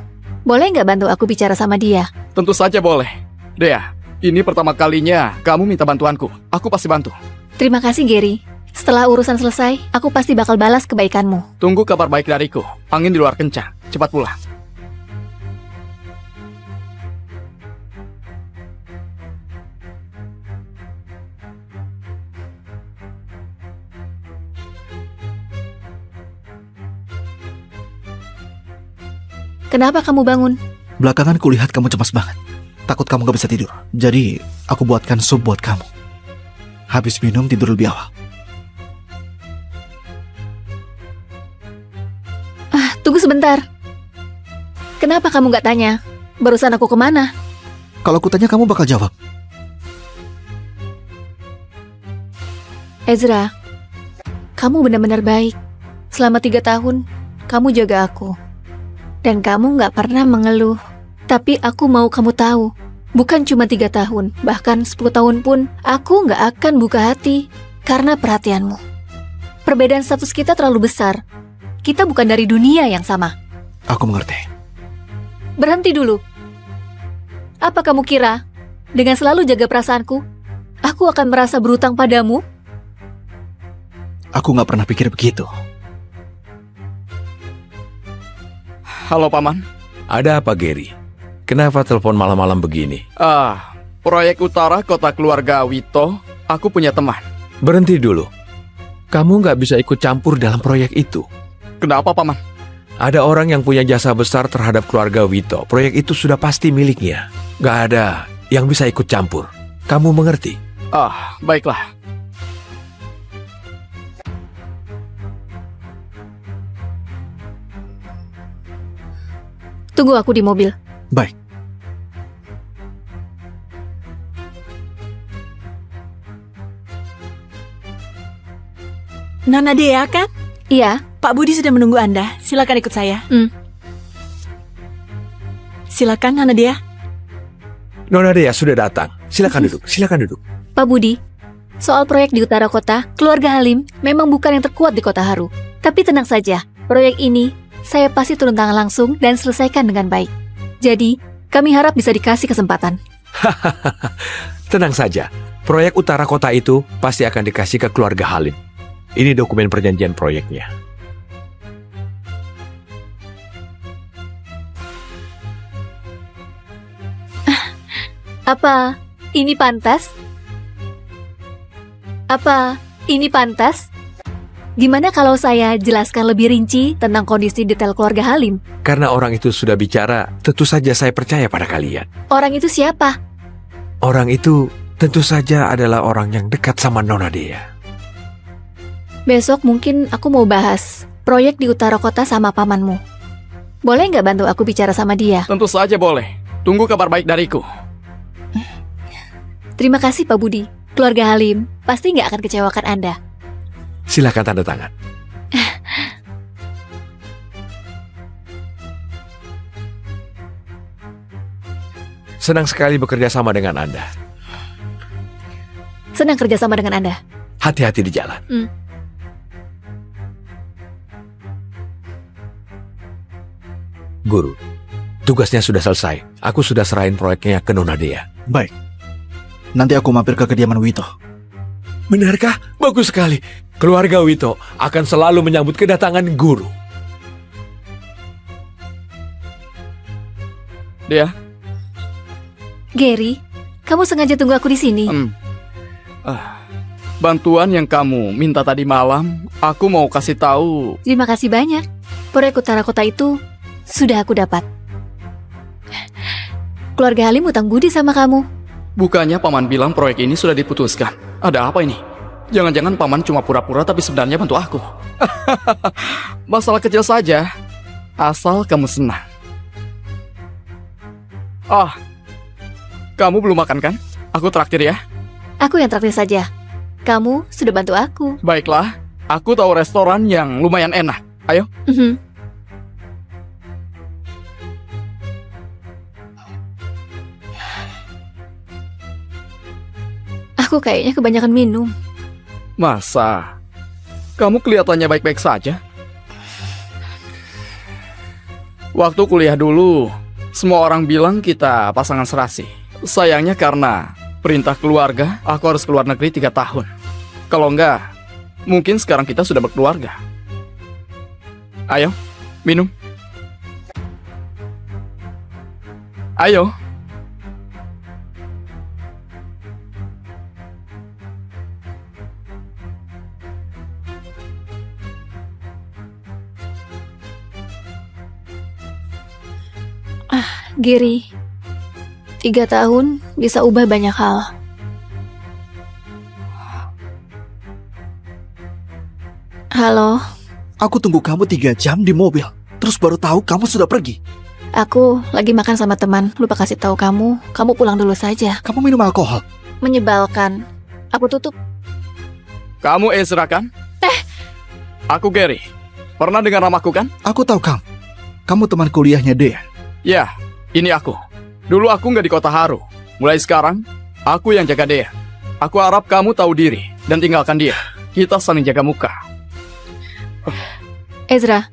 Speaker 2: Boleh nggak bantu aku bicara sama dia?
Speaker 3: Tentu saja boleh. Dea, ini pertama kalinya kamu minta bantuanku. Aku pasti bantu.
Speaker 2: Terima kasih, Gary. Setelah urusan selesai, aku pasti bakal balas kebaikanmu.
Speaker 3: Tunggu kabar baik dariku. Angin di luar kencang. Cepat pulang.
Speaker 2: Kenapa kamu bangun?
Speaker 4: Belakangan kulihat kamu cemas banget. Takut kamu gak bisa tidur. Jadi, aku buatkan sup buat kamu. Habis minum, tidur lebih awal.
Speaker 2: Tunggu sebentar. Kenapa kamu gak tanya? Barusan aku kemana?
Speaker 4: Kalau aku tanya, kamu bakal jawab.
Speaker 2: Ezra, kamu benar-benar baik. Selama 3 tahun, kamu jaga aku. Dan kamu gak pernah mengeluh. Tapi aku mau kamu tahu, bukan cuma 3 tahun, bahkan 10 tahun pun, aku gak akan buka hati karena perhatianmu. Perbedaan status kita terlalu besar. Kita bukan dari dunia yang sama.
Speaker 4: Aku mengerti.
Speaker 2: Berhenti dulu. Apa kamu kira, dengan selalu jaga perasaanku, aku akan merasa berutang padamu?
Speaker 4: Aku gak pernah pikir begitu.
Speaker 3: Halo, Paman.
Speaker 5: Ada apa, Gary? Kenapa telepon malam-malam begini?
Speaker 3: Proyek utara kota keluarga Wito, aku punya teman.
Speaker 5: Berhenti dulu. Kamu nggak bisa ikut campur dalam proyek itu.
Speaker 3: Kenapa, Paman?
Speaker 5: Ada orang yang punya jasa besar terhadap keluarga Wito. Proyek itu sudah pasti miliknya. Nggak ada yang bisa ikut campur. Kamu mengerti?
Speaker 3: Baiklah.
Speaker 2: Tunggu aku di mobil.
Speaker 4: Baik.
Speaker 6: Nona Dea kan?
Speaker 2: Iya,
Speaker 6: Pak Budi sudah menunggu Anda. Silakan ikut saya. Silakan, Nona Dea.
Speaker 5: Nona Dea sudah datang. Silakan duduk. Silakan duduk.
Speaker 2: Pak Budi. Soal proyek di utara kota, keluarga Halim memang bukan yang terkuat di Kota Haru. Tapi tenang saja, proyek ini saya pasti turun tangan langsung dan selesaikan dengan baik. Jadi, kami harap bisa dikasih kesempatan.
Speaker 5: Tenang saja. Proyek utara kota itu pasti akan dikasih ke keluarga Halim. Ini dokumen perjanjian proyeknya.
Speaker 2: Apa ini pantas? Apa ini pantas? Gimana kalau saya jelaskan lebih rinci tentang kondisi detail keluarga Halim?
Speaker 5: Karena orang itu sudah bicara, tentu saja saya percaya pada kalian.
Speaker 2: Orang itu siapa?
Speaker 5: Orang itu tentu saja adalah orang yang dekat sama Nona Dea.
Speaker 2: Besok mungkin aku mau bahas proyek di utara kota sama pamanmu. Boleh nggak bantu aku bicara sama dia?
Speaker 3: Tentu saja boleh. Tunggu kabar baik dariku.
Speaker 2: Terima kasih Pak Budi. Keluarga Halim pasti nggak akan kecewakan Anda.
Speaker 5: Silakan tanda tangan. Senang sekali bekerja sama dengan Anda.
Speaker 2: Senang kerja sama dengan Anda.
Speaker 5: Hati-hati di jalan. Guru, tugasnya sudah selesai. Aku sudah serahin proyeknya ke Nona Dea.
Speaker 4: Baik. Nanti aku mampir ke kediaman Wito.
Speaker 5: Benarkah? Bagus sekali. Keluarga Wito akan selalu menyambut kedatangan guru.
Speaker 3: Dea,
Speaker 2: Gary, kamu sengaja tunggu aku di sini.
Speaker 3: bantuan yang kamu minta tadi malam, aku mau kasih tahu.
Speaker 2: Terima kasih banyak. Proyek Utara Kota itu sudah aku dapat. Keluarga Halim utang budi sama kamu.
Speaker 3: Bukannya paman bilang proyek ini sudah diputuskan. Ada apa ini? Jangan-jangan paman cuma pura-pura tapi sebenarnya bantu aku. Masalah kecil saja. Asal kamu senang. Kamu belum makan kan? Aku traktir ya.
Speaker 2: Aku yang traktir saja. Kamu sudah bantu aku.
Speaker 3: Baiklah, aku tahu restoran yang lumayan enak. Ayo.
Speaker 2: Aku kayaknya kebanyakan minum.
Speaker 3: Masa? Kamu kelihatannya baik-baik saja. Waktu kuliah dulu, semua orang bilang kita pasangan serasi. Sayangnya karena perintah keluarga, aku harus keluar negeri 3 tahun. Kalau enggak, mungkin sekarang kita sudah berkeluarga. Ayo, minum. Ayo.
Speaker 2: Gary, 3 tahun bisa ubah banyak hal. Halo,
Speaker 4: Aku tunggu kamu 3 jam di mobil. Terus baru tahu kamu sudah pergi.
Speaker 2: aku lagi makan sama teman. Lupa kasih tahu kamu. Kamu pulang dulu saja.
Speaker 4: Kamu minum alkohol.
Speaker 2: Menyebalkan. Aku tutup.
Speaker 3: Kamu Ezra kan? Aku Gary. Pernah dengar namaku kan?
Speaker 4: Aku tahu kamu. Kamu teman kuliahnya Dea.
Speaker 3: Ya, ini aku. Dulu aku nggak di Kota Haru. Mulai sekarang, aku yang jaga Dea. Aku harap kamu tahu diri dan tinggalkan dia. Kita saling jaga muka.
Speaker 2: Ezra,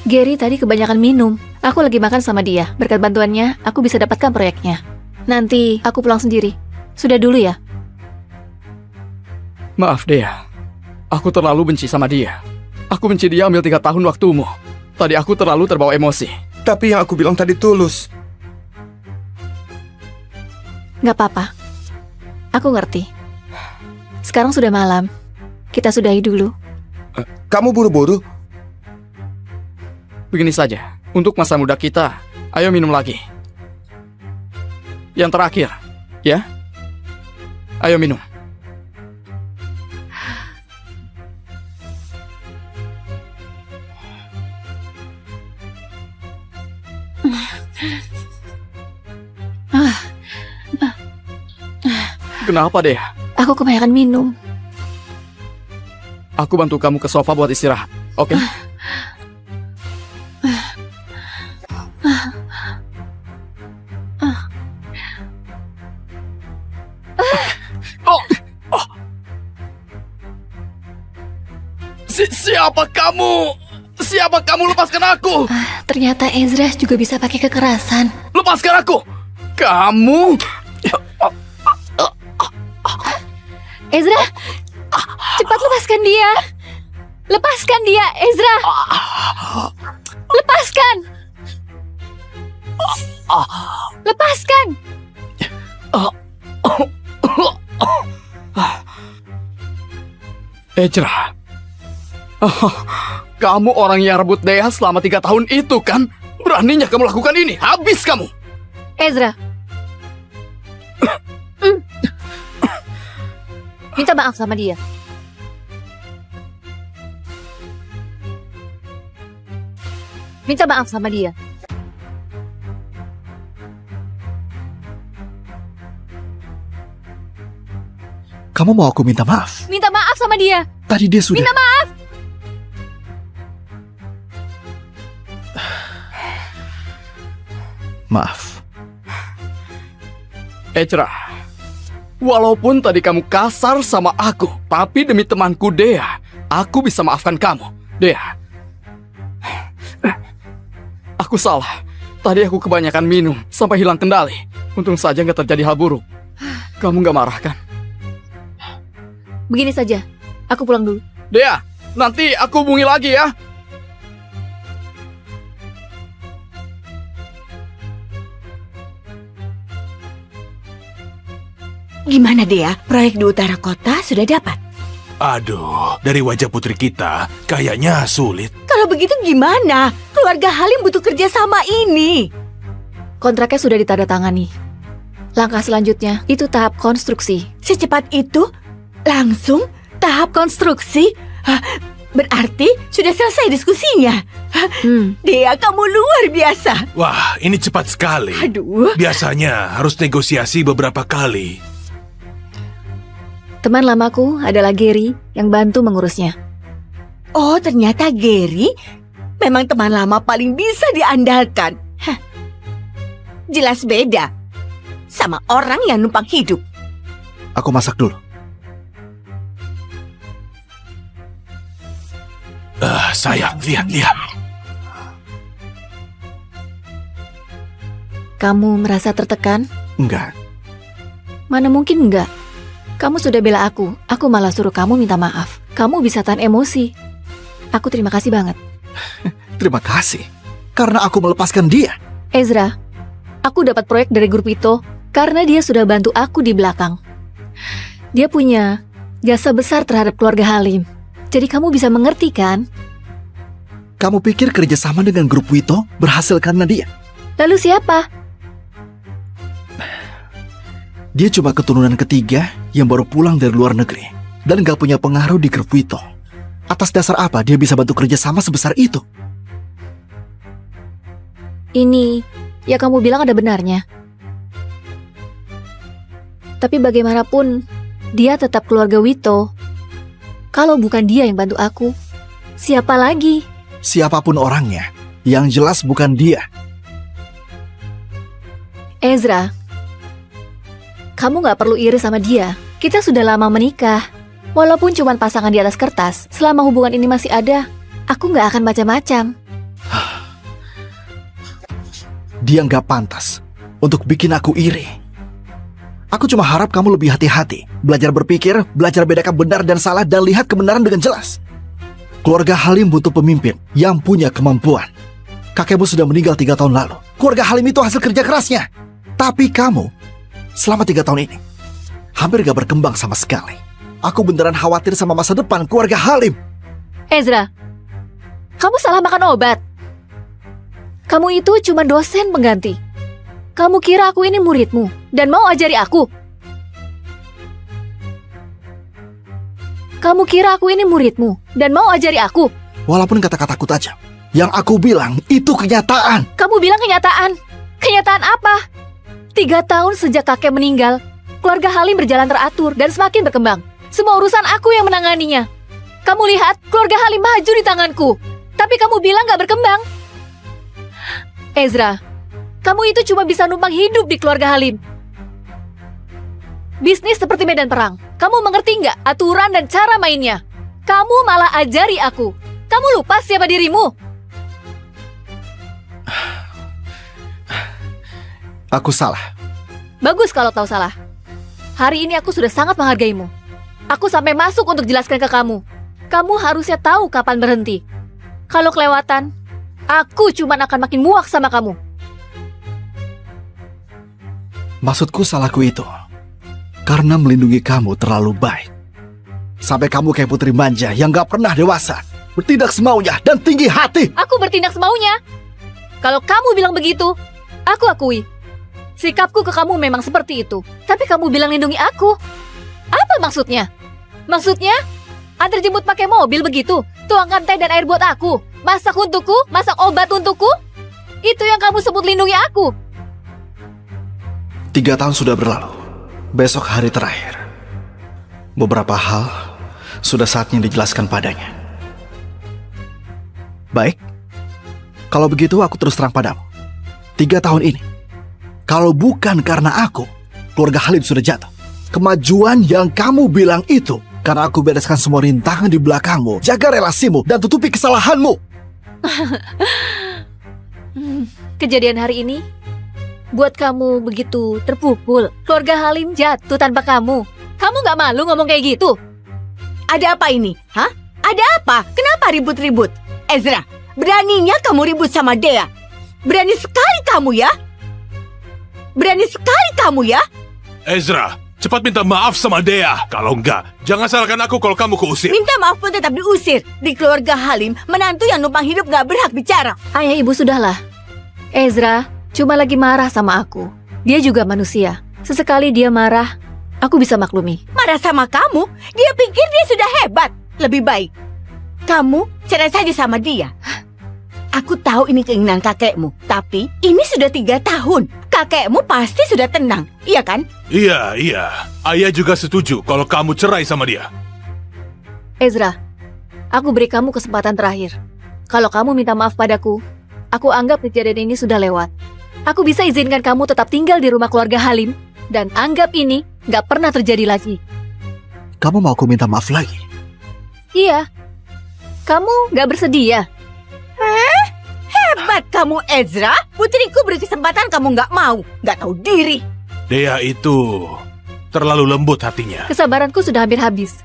Speaker 2: Gary tadi kebanyakan minum. Aku lagi makan sama dia. Berkat bantuannya, aku bisa dapatkan proyeknya. Nanti aku pulang sendiri. Sudah dulu ya.
Speaker 3: Maaf Dea. Aku terlalu benci sama dia. Aku benci dia ambil 3 tahun waktumu. Tadi aku terlalu terbawa emosi.
Speaker 7: Tapi yang aku bilang tadi tulus.
Speaker 2: Gak apa-apa. Aku ngerti. Sekarang sudah malam. Kita sudahi dulu.
Speaker 7: Kamu buru-buru?
Speaker 3: Begini saja, untuk masa muda kita, ayo minum lagi. Yang terakhir, ya? Ayo minum. Kenapa deh?
Speaker 2: Aku kebanyakan minum.
Speaker 3: Aku bantu kamu ke sofa buat istirahat, oke? Siapa kamu? Siapa kamu? Lepaskan aku!
Speaker 2: Ternyata Ezra juga bisa pakai kekerasan.
Speaker 3: Lepaskan aku! Kamu!
Speaker 2: Ezra, cepat lepaskan dia. Lepaskan dia, Ezra. Lepaskan. Lepaskan.
Speaker 3: Ezra. Kamu orang yang rebut Dea selama 3 tahun itu kan? Beraninya kamu lakukan ini. Habis kamu.
Speaker 2: Ezra. Minta maaf sama dia. Minta maaf sama dia.
Speaker 4: Kamu mau aku minta maaf?
Speaker 2: Minta maaf sama dia.
Speaker 4: Tadi dia sudah...
Speaker 2: Minta maaf.
Speaker 4: Maaf.
Speaker 3: Ezra, walaupun tadi kamu kasar sama aku, tapi demi temanku Dea, aku bisa maafkan kamu. Dea, aku salah. Tadi aku kebanyakan minum sampai hilang kendali. Untung saja nggak terjadi hal buruk. Kamu nggak marah kan?
Speaker 2: Begini saja, aku pulang dulu.
Speaker 3: Dea, nanti aku hubungi lagi ya.
Speaker 1: Gimana Dea? Proyek di utara kota sudah dapat?
Speaker 8: Aduh, dari wajah putri kita, kayaknya sulit.
Speaker 1: Kalau begitu gimana? Keluarga Halim butuh kerja sama ini.
Speaker 2: Kontraknya sudah ditandatangani. Langkah selanjutnya itu tahap konstruksi.
Speaker 1: Secepat itu? Langsung? Tahap konstruksi? Hah, berarti sudah selesai diskusinya. Dea, kamu luar biasa.
Speaker 8: Wah, ini cepat sekali.
Speaker 1: Aduh.
Speaker 8: Biasanya harus negosiasi beberapa kali.
Speaker 2: Teman lamaku adalah Gary yang bantu mengurusnya.
Speaker 1: Oh, ternyata Gary memang teman lama paling bisa diandalkan. Hah. Jelas beda sama orang yang numpang hidup.
Speaker 4: Aku masak dulu.
Speaker 8: Sayang, lihat.
Speaker 2: Kamu merasa tertekan?
Speaker 4: Enggak.
Speaker 2: Mana mungkin enggak. Kamu sudah bela aku malah suruh kamu minta maaf. Kamu bisa tahan emosi. Aku terima kasih banget.
Speaker 4: Terima kasih. Karena aku melepaskan dia.
Speaker 2: Ezra, aku dapat proyek dari grup itu karena dia sudah bantu aku di belakang. Dia punya jasa besar terhadap keluarga Halim. Jadi kamu bisa mengerti kan?
Speaker 4: Kamu pikir kerjasama dengan grup Wito berhasil karena dia?
Speaker 2: Lalu siapa?
Speaker 4: Dia cuma keturunan ketiga yang baru pulang dari luar negeri dan gak punya pengaruh di grup Wito. Atas dasar apa dia bisa bantu kerjasama sebesar itu?
Speaker 2: Ini, ya kamu bilang ada benarnya. Tapi bagaimanapun, dia tetap keluarga Wito. Kalau bukan dia yang bantu aku, siapa lagi?
Speaker 4: Siapapun orangnya, yang jelas bukan dia.
Speaker 2: Ezra, kamu gak perlu iri sama dia. Kita sudah lama menikah. Walaupun cuma pasangan di atas kertas, selama hubungan ini masih ada, aku gak akan macam-macam.
Speaker 4: Dia gak pantas untuk bikin aku iri. Aku cuma harap kamu lebih hati-hati, belajar berpikir, belajar bedakan benar dan salah, dan lihat kebenaran dengan jelas. Keluarga Halim butuh pemimpin yang punya kemampuan. Kakekmu sudah meninggal 3 tahun lalu. Keluarga Halim itu hasil kerja kerasnya. Tapi kamu, selama 3 tahun ini, hampir gak berkembang sama sekali. Aku beneran khawatir sama masa depan keluarga Halim.
Speaker 2: Ezra, kamu salah makan obat. Kamu itu cuma dosen pengganti. Kamu kira aku ini muridmu dan mau ajari aku? Kamu kira aku ini muridmu dan mau ajari aku?
Speaker 4: Walaupun kata-kataku tajam, yang aku bilang itu kenyataan.
Speaker 2: Kamu bilang kenyataan? Kenyataan apa? 3 tahun sejak kakek meninggal, keluarga Halim berjalan teratur dan semakin berkembang. Semua urusan aku yang menanganinya. Kamu lihat, keluarga Halim maju di tanganku. Tapi kamu bilang gak berkembang. Ezra, kamu itu cuma bisa numpang hidup di keluarga Halim. Bisnis seperti medan perang. Kamu mengerti nggak aturan dan cara mainnya? Kamu malah ajari aku. Kamu lupa siapa dirimu?
Speaker 4: Aku salah.
Speaker 2: Bagus kalau tahu salah. Hari ini aku sudah sangat menghargaimu. Aku sampai masuk untuk jelaskan ke kamu. Kamu harusnya tahu kapan berhenti. Kalau kelewatan, aku cuma akan makin muak sama kamu.
Speaker 4: Maksudku salahku itu karena melindungi kamu terlalu baik. Sampai kamu kayak putri manja yang gak pernah dewasa, bertindak semaunya dan tinggi hati.
Speaker 2: Aku bertindak semaunya. Kalau kamu bilang begitu, aku akui. Sikapku ke kamu memang seperti itu. Tapi kamu bilang lindungi aku. Apa maksudnya? Maksudnya, antar jemput pakai mobil begitu? Tuangkan teh dan air buat aku? Masak untukku? Masak obat untukku? Itu yang kamu sebut lindungi aku?
Speaker 4: 3 tahun sudah berlalu. Besok hari terakhir. Beberapa hal sudah saatnya dijelaskan padanya. Baik. Kalau begitu aku terus terang padamu. 3 tahun ini, kalau bukan karena aku, keluarga Halim sudah jatuh. Kemajuan yang kamu bilang itu karena aku bereskan semua rintangan di belakangmu, jaga relasimu, dan tutupi kesalahanmu.
Speaker 2: Kejadian hari ini buat kamu begitu terpukul. Keluarga Halim jatuh tanpa kamu. Kamu gak malu ngomong kayak gitu?
Speaker 1: Ada apa ini? Hah? Ada apa? Kenapa ribut-ribut? Ezra, beraninya kamu ribut sama Dea. Berani sekali kamu ya? Berani sekali kamu ya?
Speaker 8: Ezra, cepat minta maaf sama Dea. Kalau enggak, jangan salahkan aku kalau kamu keusir.
Speaker 1: Minta maaf pun tetap diusir. Di keluarga Halim, menantu yang numpang hidup gak berhak bicara.
Speaker 2: Ayah ibu sudahlah. Ezra cuma lagi marah sama aku. Dia juga manusia. Sesekali dia marah, aku bisa maklumi.
Speaker 1: Marah sama kamu? Dia pikir dia sudah hebat. Lebih baik kamu cerai saja sama dia. Aku tahu ini keinginan kakekmu, tapi ini sudah 3 tahun. Kakekmu pasti sudah tenang, iya kan?
Speaker 8: Iya. Ayah juga setuju kalau kamu cerai sama dia.
Speaker 2: Ezra, aku beri kamu kesempatan terakhir. Kalau kamu minta maaf padaku, aku anggap kejadian ini sudah lewat. Aku bisa izinkan kamu tetap tinggal di rumah keluarga Halim, dan anggap ini gak pernah terjadi lagi.
Speaker 4: Kamu mau aku minta maaf lagi?
Speaker 2: Iya, kamu gak bersedia.
Speaker 1: Hebat kamu Ezra. Putriku beri kesempatan kamu gak mau. Gak tahu diri.
Speaker 8: Dea itu terlalu lembut hatinya.
Speaker 2: Kesabaranku sudah hampir habis.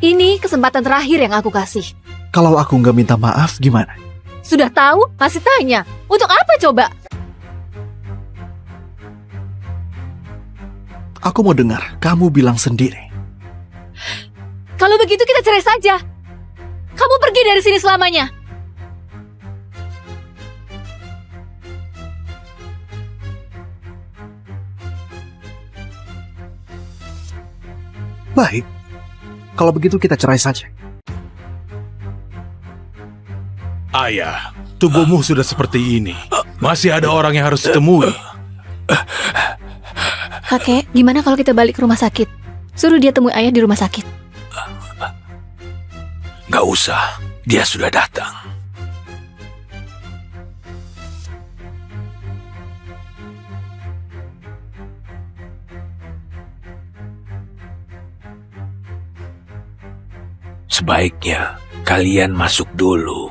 Speaker 2: Ini kesempatan terakhir yang aku kasih.
Speaker 4: Kalau aku nggak minta maaf, gimana?
Speaker 2: Sudah tahu? Masih tanya. Untuk apa coba?
Speaker 4: Aku mau dengar kamu bilang sendiri.
Speaker 2: Kalau begitu kita cerai saja. Kamu pergi dari sini selamanya.
Speaker 4: Baik, kalau begitu kita cerai saja.
Speaker 8: Ayah, tubuhmu sudah seperti ini. Masih ada orang yang harus ditemui.
Speaker 2: Kakek, gimana kalau kita balik ke rumah sakit? Suruh dia temui ayah di rumah sakit.
Speaker 5: Gak usah, dia sudah datang. Sebaiknya kalian masuk dulu.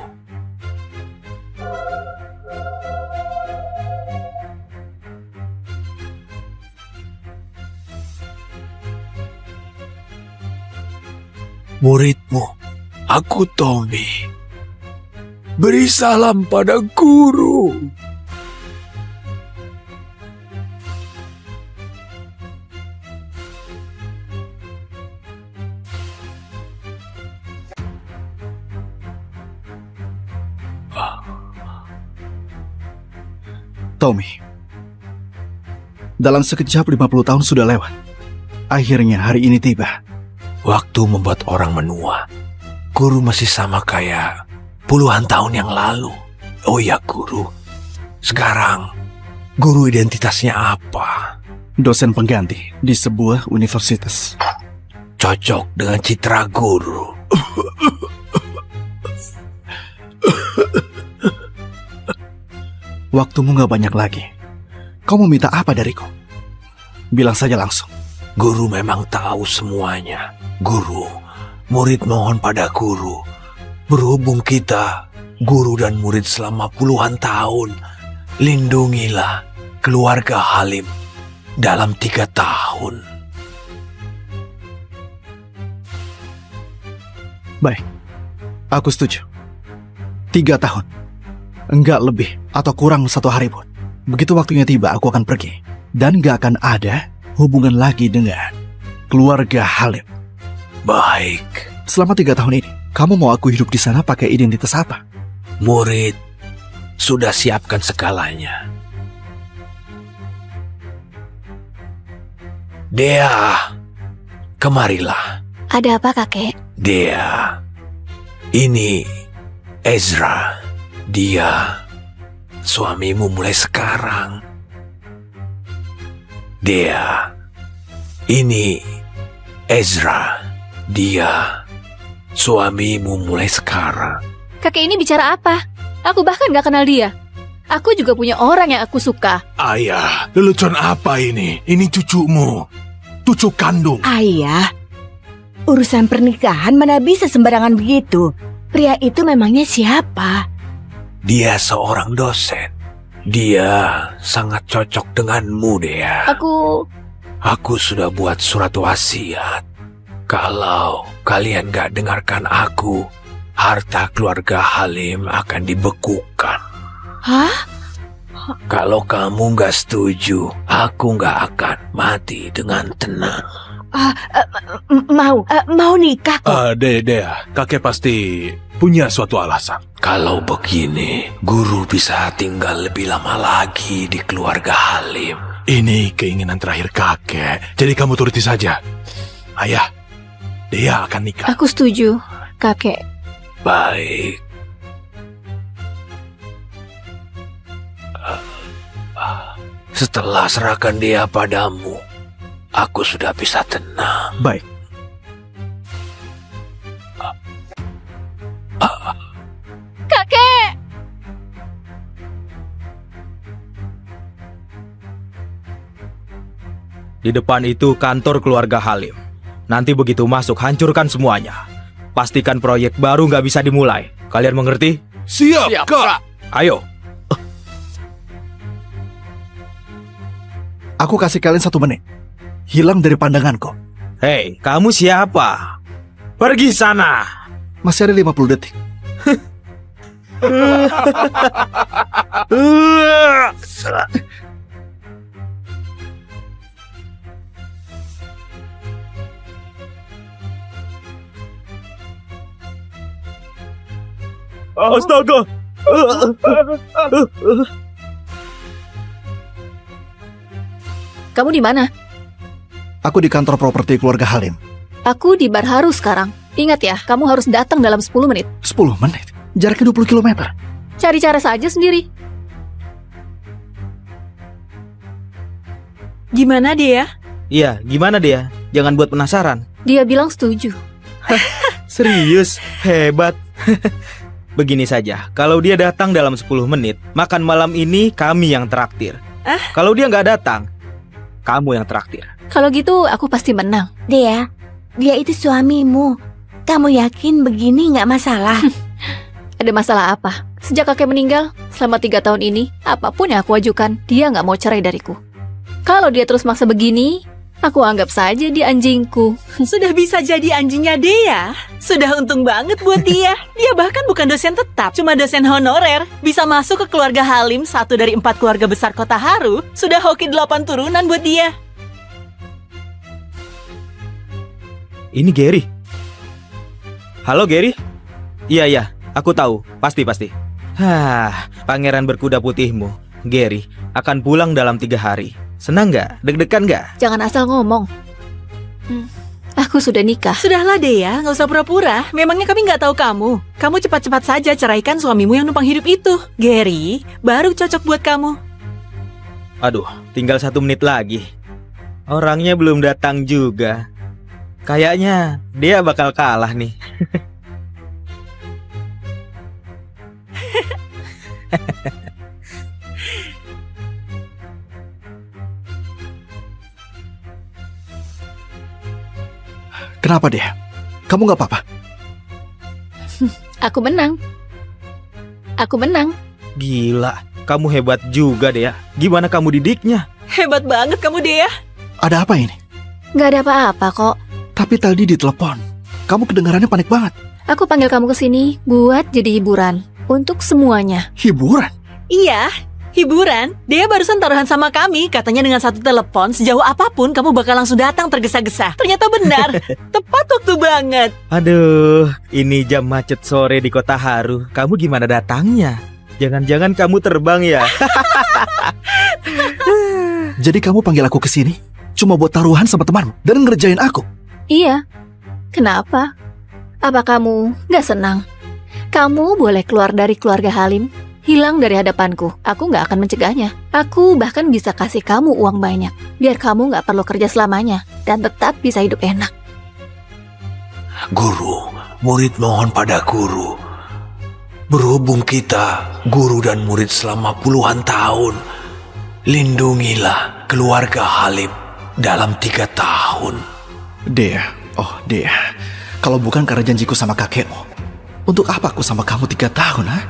Speaker 5: Muridmu, aku Tommy. Beri salam pada guru.
Speaker 4: Tommy, dalam sekejap 50 tahun sudah lewat. Akhirnya hari ini tiba.
Speaker 5: Waktu membuat orang menua. Guru masih sama kayak puluhan tahun yang lalu. Oh ya guru, sekarang guru identitasnya apa?
Speaker 4: Dosen pengganti di sebuah universitas.
Speaker 5: Cocok dengan citra guru.
Speaker 4: Waktumu gak banyak lagi. Kau mau minta apa dariku? Bilang saja langsung.
Speaker 5: Guru memang tahu semuanya. Guru, murid mohon pada guru. Berhubung kita, guru dan murid selama puluhan tahun, lindungilah keluarga Halim dalam 3 tahun.
Speaker 4: Baik, aku setuju. 3 tahun. Enggak lebih atau kurang 1 hari pun. Begitu waktunya tiba, aku akan pergi. Dan gak akan ada hubungan lagi dengan keluarga Halim.
Speaker 5: Baik.
Speaker 4: Selama 3 tahun ini, kamu mau aku hidup di sana pakai identitas apa?
Speaker 5: Murid sudah siapkan segalanya. Dea, kemarilah.
Speaker 2: Ada apa kakek?
Speaker 5: Dea, ini Ezra. Dia suamimu mulai sekarang. Dea, ini Ezra. Dia suamimu mulai sekarang.
Speaker 2: Kakek ini bicara apa? Aku bahkan gak kenal dia. Aku juga punya orang yang aku suka.
Speaker 8: Ayah, lelucon apa ini? Ini cucumu. Cucu kandung.
Speaker 1: Ayah, urusan pernikahan mana bisa sembarangan begitu. Pria itu memangnya siapa?
Speaker 5: Dia seorang dosen. Dia sangat cocok denganmu, Dea. Aku sudah buat surat wasiat. Kalau kalian gak dengarkan aku, harta keluarga Halim akan dibekukan.
Speaker 1: Hah?
Speaker 5: Kalau kamu gak setuju, aku gak akan mati dengan tenang.
Speaker 1: Mau nikah kok.
Speaker 8: Dea, kakek pasti punya suatu alasan.
Speaker 5: Kalau begini, guru bisa tinggal lebih lama lagi di keluarga Halim.
Speaker 8: Ini keinginan terakhir kakek, jadi kamu turuti saja. Ayah, Dea akan nikah.
Speaker 2: Aku setuju, kakek.
Speaker 5: Baik. Setelah serahkan dia padamu, aku sudah bisa tenang.
Speaker 4: Baik.
Speaker 2: Kakek!
Speaker 9: Di depan itu kantor keluarga Halim. Nanti begitu masuk, hancurkan semuanya. Pastikan proyek baru nggak bisa dimulai. Kalian mengerti?
Speaker 8: Siap, Kak.
Speaker 9: Ayo.
Speaker 4: Aku kasih kalian 1 menit. Hilang dari pandanganku.
Speaker 9: Hei, kamu siapa? Pergi sana.
Speaker 4: Masih ada 50 detik.
Speaker 9: Astaga.
Speaker 2: Kamu di mana?
Speaker 4: Aku di kantor properti keluarga Halim.
Speaker 2: Aku di Bar Haru sekarang. Ingat ya, kamu harus datang dalam 10 menit.
Speaker 4: 10 menit? Jaraknya 20 km.
Speaker 2: Cari cara saja sendiri.
Speaker 6: Gimana dia?
Speaker 9: Iya, gimana dia? Jangan buat penasaran.
Speaker 2: Dia bilang setuju.
Speaker 9: Serius? Hebat. Begini saja, kalau dia datang dalam 10 menit, makan malam ini kami yang traktir. Kalau dia nggak datang, kamu yang traktir.
Speaker 2: Kalau gitu, aku pasti menang.
Speaker 1: Dia itu suamimu. Kamu yakin begini nggak masalah?
Speaker 2: Ada masalah apa? Sejak kakek meninggal, selama 3 tahun ini, apapun yang aku ajukan, dia nggak mau cerai dariku. Kalau dia terus maksa begini, aku anggap saja dia anjingku.
Speaker 6: Sudah bisa jadi anjingnya Dea. Sudah untung banget buat dia. Dia bahkan bukan dosen tetap, cuma dosen honorer. Bisa masuk ke keluarga Halim, 1 dari 4 keluarga besar kota Haru. Sudah hoki 8 turunan buat dia.
Speaker 9: Ini Gary. Halo Gary? Iya, aku tahu. Pasti. Pangeran berkuda putihmu, Gary, akan pulang dalam 3 hari. Senang nggak? Deg-degan nggak?
Speaker 2: Jangan asal ngomong. Aku sudah nikah.
Speaker 6: Sudahlah Dea, nggak usah pura-pura. Memangnya kami nggak tahu kamu. Kamu cepat-cepat saja ceraikan suamimu yang numpang hidup itu. Gary, baru cocok buat kamu.
Speaker 9: Aduh, tinggal 1 menit lagi. Orangnya belum datang juga. Kayaknya dia bakal kalah nih.
Speaker 4: Kenapa dia? Kamu nggak apa-apa?
Speaker 2: Aku menang.
Speaker 9: Gila, kamu hebat juga Dea. Gimana kamu didiknya?
Speaker 6: Hebat banget kamu Dea.
Speaker 4: Ada apa ini?
Speaker 2: Gak ada apa-apa kok.
Speaker 4: Tapi tadi di telepon, kamu kedengarannya panik banget.
Speaker 2: Aku panggil kamu ke sini buat jadi hiburan untuk semuanya.
Speaker 4: Hiburan?
Speaker 6: Iya, hiburan. Dea barusan taruhan sama kami. Katanya dengan 1 telepon, sejauh apapun kamu bakal langsung datang tergesa-gesa. Ternyata benar. Tepat waktu banget.
Speaker 9: Aduh, ini jam macet sore di kota Haru. Kamu gimana datangnya? Jangan-jangan kamu terbang ya?
Speaker 4: Jadi kamu panggil aku ke sini cuma buat taruhan sama temanmu dan ngerjain aku?
Speaker 2: Iya. Kenapa? Apa kamu gak senang? Kamu boleh keluar dari keluarga Halim, hilang dari hadapanku. Aku gak akan mencegahnya. Aku bahkan bisa kasih kamu uang banyak, biar kamu gak perlu kerja selamanya dan tetap bisa hidup enak.
Speaker 5: Guru, murid mohon pada guru. Berhubung kita, guru dan murid selama puluhan tahun, lindungilah keluarga Halim dalam 3 tahun.
Speaker 4: Dea, kalau bukan karena janjiku sama kakekmu, untuk apa aku sama kamu 3 tahun, ha?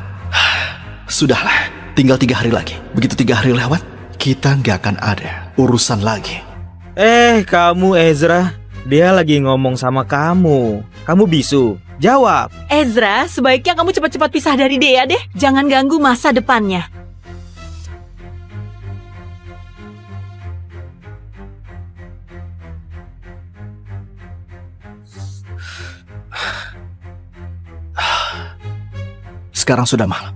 Speaker 4: Sudahlah, tinggal 3 hari lagi. Begitu 3 hari lewat, kita nggak akan ada urusan lagi.
Speaker 9: Kamu Ezra, dia lagi ngomong sama kamu. Kamu bisu, jawab.
Speaker 6: Ezra, sebaiknya kamu cepat-cepat pisah dari Dea deh. Jangan ganggu masa depannya.
Speaker 4: Sekarang sudah malam.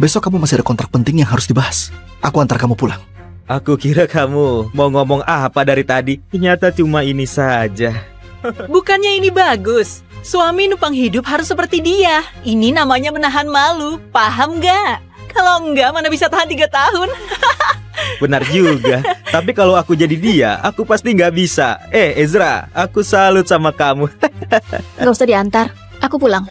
Speaker 4: Besok kamu masih ada kontrak penting yang harus dibahas. Aku antar kamu pulang.
Speaker 9: Aku kira kamu mau ngomong apa dari tadi. Ternyata cuma ini saja.
Speaker 6: Bukannya ini bagus? Suami numpang hidup harus seperti dia. Ini namanya menahan malu. Paham nggak? Kalau enggak, mana bisa tahan 3 tahun?
Speaker 9: Benar juga. Tapi kalau aku jadi dia, aku pasti nggak bisa. Ezra, aku salut sama kamu.
Speaker 2: Nggak usah diantar, aku pulang.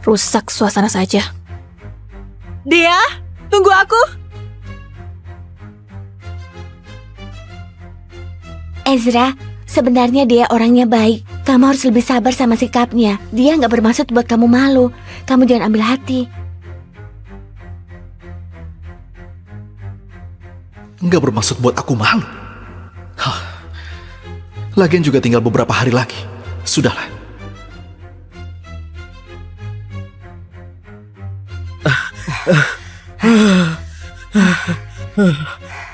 Speaker 2: Rusak suasana saja.
Speaker 6: Dea, tunggu aku.
Speaker 1: Ezra, sebenarnya dia orangnya baik. Kamu harus lebih sabar sama sikapnya. Dia nggak bermaksud buat kamu malu. Kamu jangan ambil hati.
Speaker 4: Nggak bermaksud buat aku malu. Lagian juga tinggal beberapa hari lagi. Sudahlah.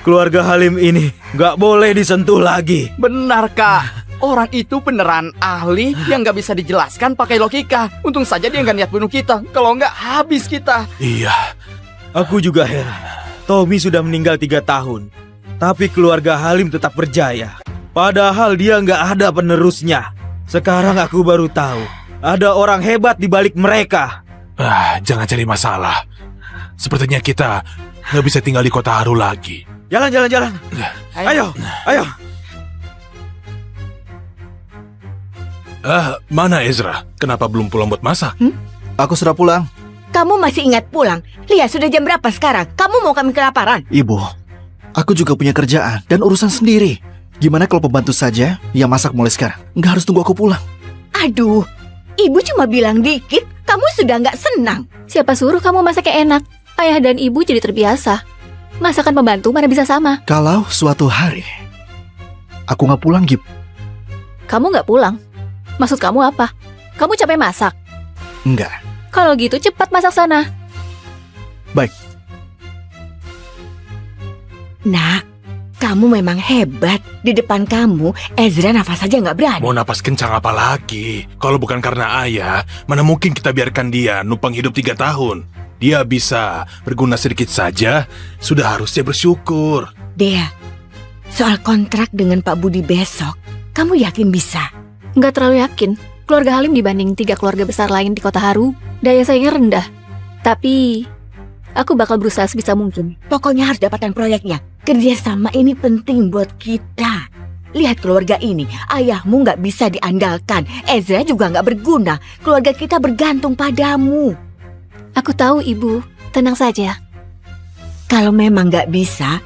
Speaker 9: Keluarga Halim ini nggak boleh disentuh lagi.
Speaker 3: Benar, Kak. Orang itu beneran ahli yang nggak bisa dijelaskan pakai logika. Untung saja dia nggak niat bunuh kita. Kalau nggak, habis kita.
Speaker 8: Iya,
Speaker 9: Aku juga heran. Tommy sudah meninggal 3 tahun, tapi keluarga Halim tetap berjaya. Padahal dia nggak ada penerusnya. Sekarang aku baru tahu ada orang hebat di balik mereka.
Speaker 8: jangan cari masalah. Sepertinya kita nggak bisa tinggal di kota Haru lagi.
Speaker 9: Jalan. Ayo.
Speaker 8: Mana Ezra? Kenapa belum pulang buat masak?
Speaker 4: Aku sudah pulang.
Speaker 1: Kamu masih ingat pulang? Lihat, sudah jam berapa sekarang? Kamu mau kami kelaparan?
Speaker 4: Ibu, aku juga punya kerjaan dan urusan sendiri. Gimana kalau pembantu saja yang masak mulai sekarang? Nggak harus tunggu aku pulang.
Speaker 1: Aduh, ibu cuma bilang dikit. Kamu sudah nggak senang.
Speaker 2: Siapa suruh kamu masaknya enak? Ayah dan ibu jadi terbiasa. Masakan pembantu mana bisa sama?
Speaker 4: Kalau suatu hari aku nggak pulang, Gip.
Speaker 2: Kamu nggak pulang? Maksud kamu apa? Kamu capek masak?
Speaker 4: Enggak.
Speaker 2: Kalau gitu cepat masak sana.
Speaker 4: Baik.
Speaker 1: Nak, kamu memang hebat. Di depan kamu, Ezra nafas saja nggak berani.
Speaker 8: Mau napas kencang apa lagi? Kalau bukan karena ayah, mana mungkin kita biarkan dia numpang hidup 3 tahun. Dia bisa berguna sedikit saja, sudah harusnya bersyukur.
Speaker 1: Dea, soal kontrak dengan Pak Budi besok, kamu yakin bisa?
Speaker 2: Nggak terlalu yakin. Keluarga Halim dibanding 3 keluarga besar lain di kota Haru, daya saingnya rendah. Tapi, aku bakal berusaha sebisa mungkin.
Speaker 1: Pokoknya harus dapatkan proyeknya. Kerjasama ini penting buat kita. Lihat keluarga ini, ayahmu nggak bisa diandalkan. Ezra juga nggak berguna. Keluarga kita bergantung padamu.
Speaker 2: Aku tahu, Ibu. Tenang saja.
Speaker 1: Kalau memang nggak bisa,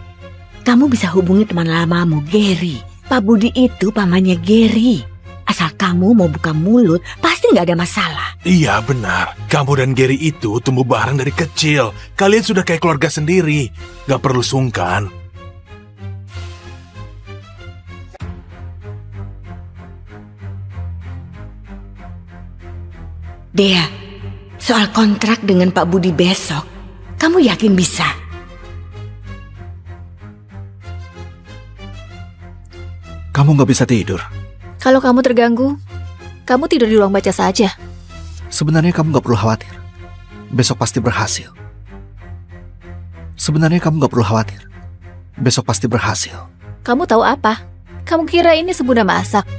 Speaker 1: kamu bisa hubungi teman lamamu, Gary. Pak Budi itu pamannya Gary. Asal kamu mau buka mulut, pasti nggak ada masalah.
Speaker 8: Iya benar, kamu dan Gary itu tumbuh bareng dari kecil. Kalian sudah kayak keluarga sendiri, gak perlu sungkan.
Speaker 1: Dea, soal kontrak dengan Pak Budi besok, kamu yakin bisa?
Speaker 4: Kamu nggak bisa tidur.
Speaker 2: Kalau kamu terganggu, kamu tidur di ruang baca saja.
Speaker 4: Sebenarnya kamu nggak perlu khawatir. Besok pasti berhasil. Sebenarnya kamu nggak perlu khawatir. Besok pasti berhasil.
Speaker 2: Kamu tahu apa? Kamu kira ini sebunda masak?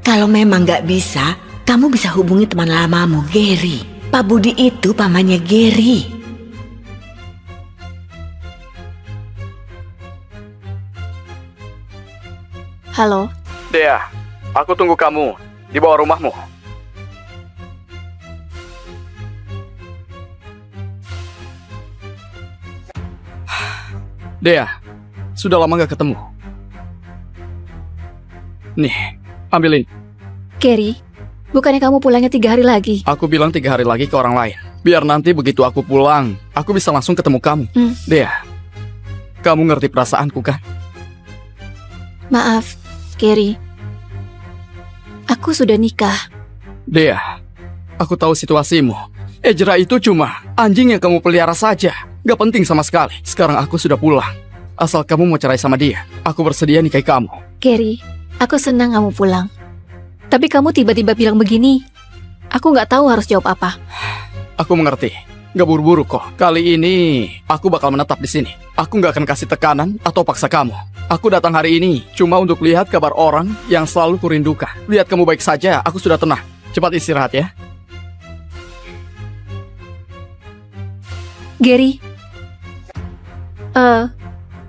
Speaker 1: Kalau memang nggak bisa, kamu bisa hubungi teman lamamu, Gary. Pak Budi itu pamannya Gary.
Speaker 2: Halo,
Speaker 3: Dea, aku tunggu kamu di bawah rumahmu. Dea, sudah lama gak ketemu. Nih, ambil ini.
Speaker 2: Gary, bukannya kamu pulangnya 3 hari lagi?
Speaker 3: Aku bilang 3 hari lagi ke orang lain. Biar nanti begitu aku pulang, aku bisa langsung ketemu kamu. Dea, kamu ngerti perasaanku kan?
Speaker 2: Maaf, Gary. Aku sudah nikah.
Speaker 3: Dea, aku tahu situasimu. Ezra itu cuma anjing yang kamu pelihara saja. Gak penting sama sekali. Sekarang aku sudah pulang. Asal kamu mau cerai sama dia, aku bersedia nikahi kamu.
Speaker 2: Gary, aku senang kamu pulang. Tapi kamu tiba-tiba bilang begini. Aku nggak tahu harus jawab apa.
Speaker 3: Aku mengerti. Gak buru-buru kok. Kali ini aku bakal menetap di sini. Aku gak akan kasih tekanan atau paksa kamu. Aku datang hari ini cuma untuk lihat kabar orang yang selalu kurindukan. Lihat kamu baik saja, aku sudah tenang. Cepat istirahat ya.
Speaker 2: Gary,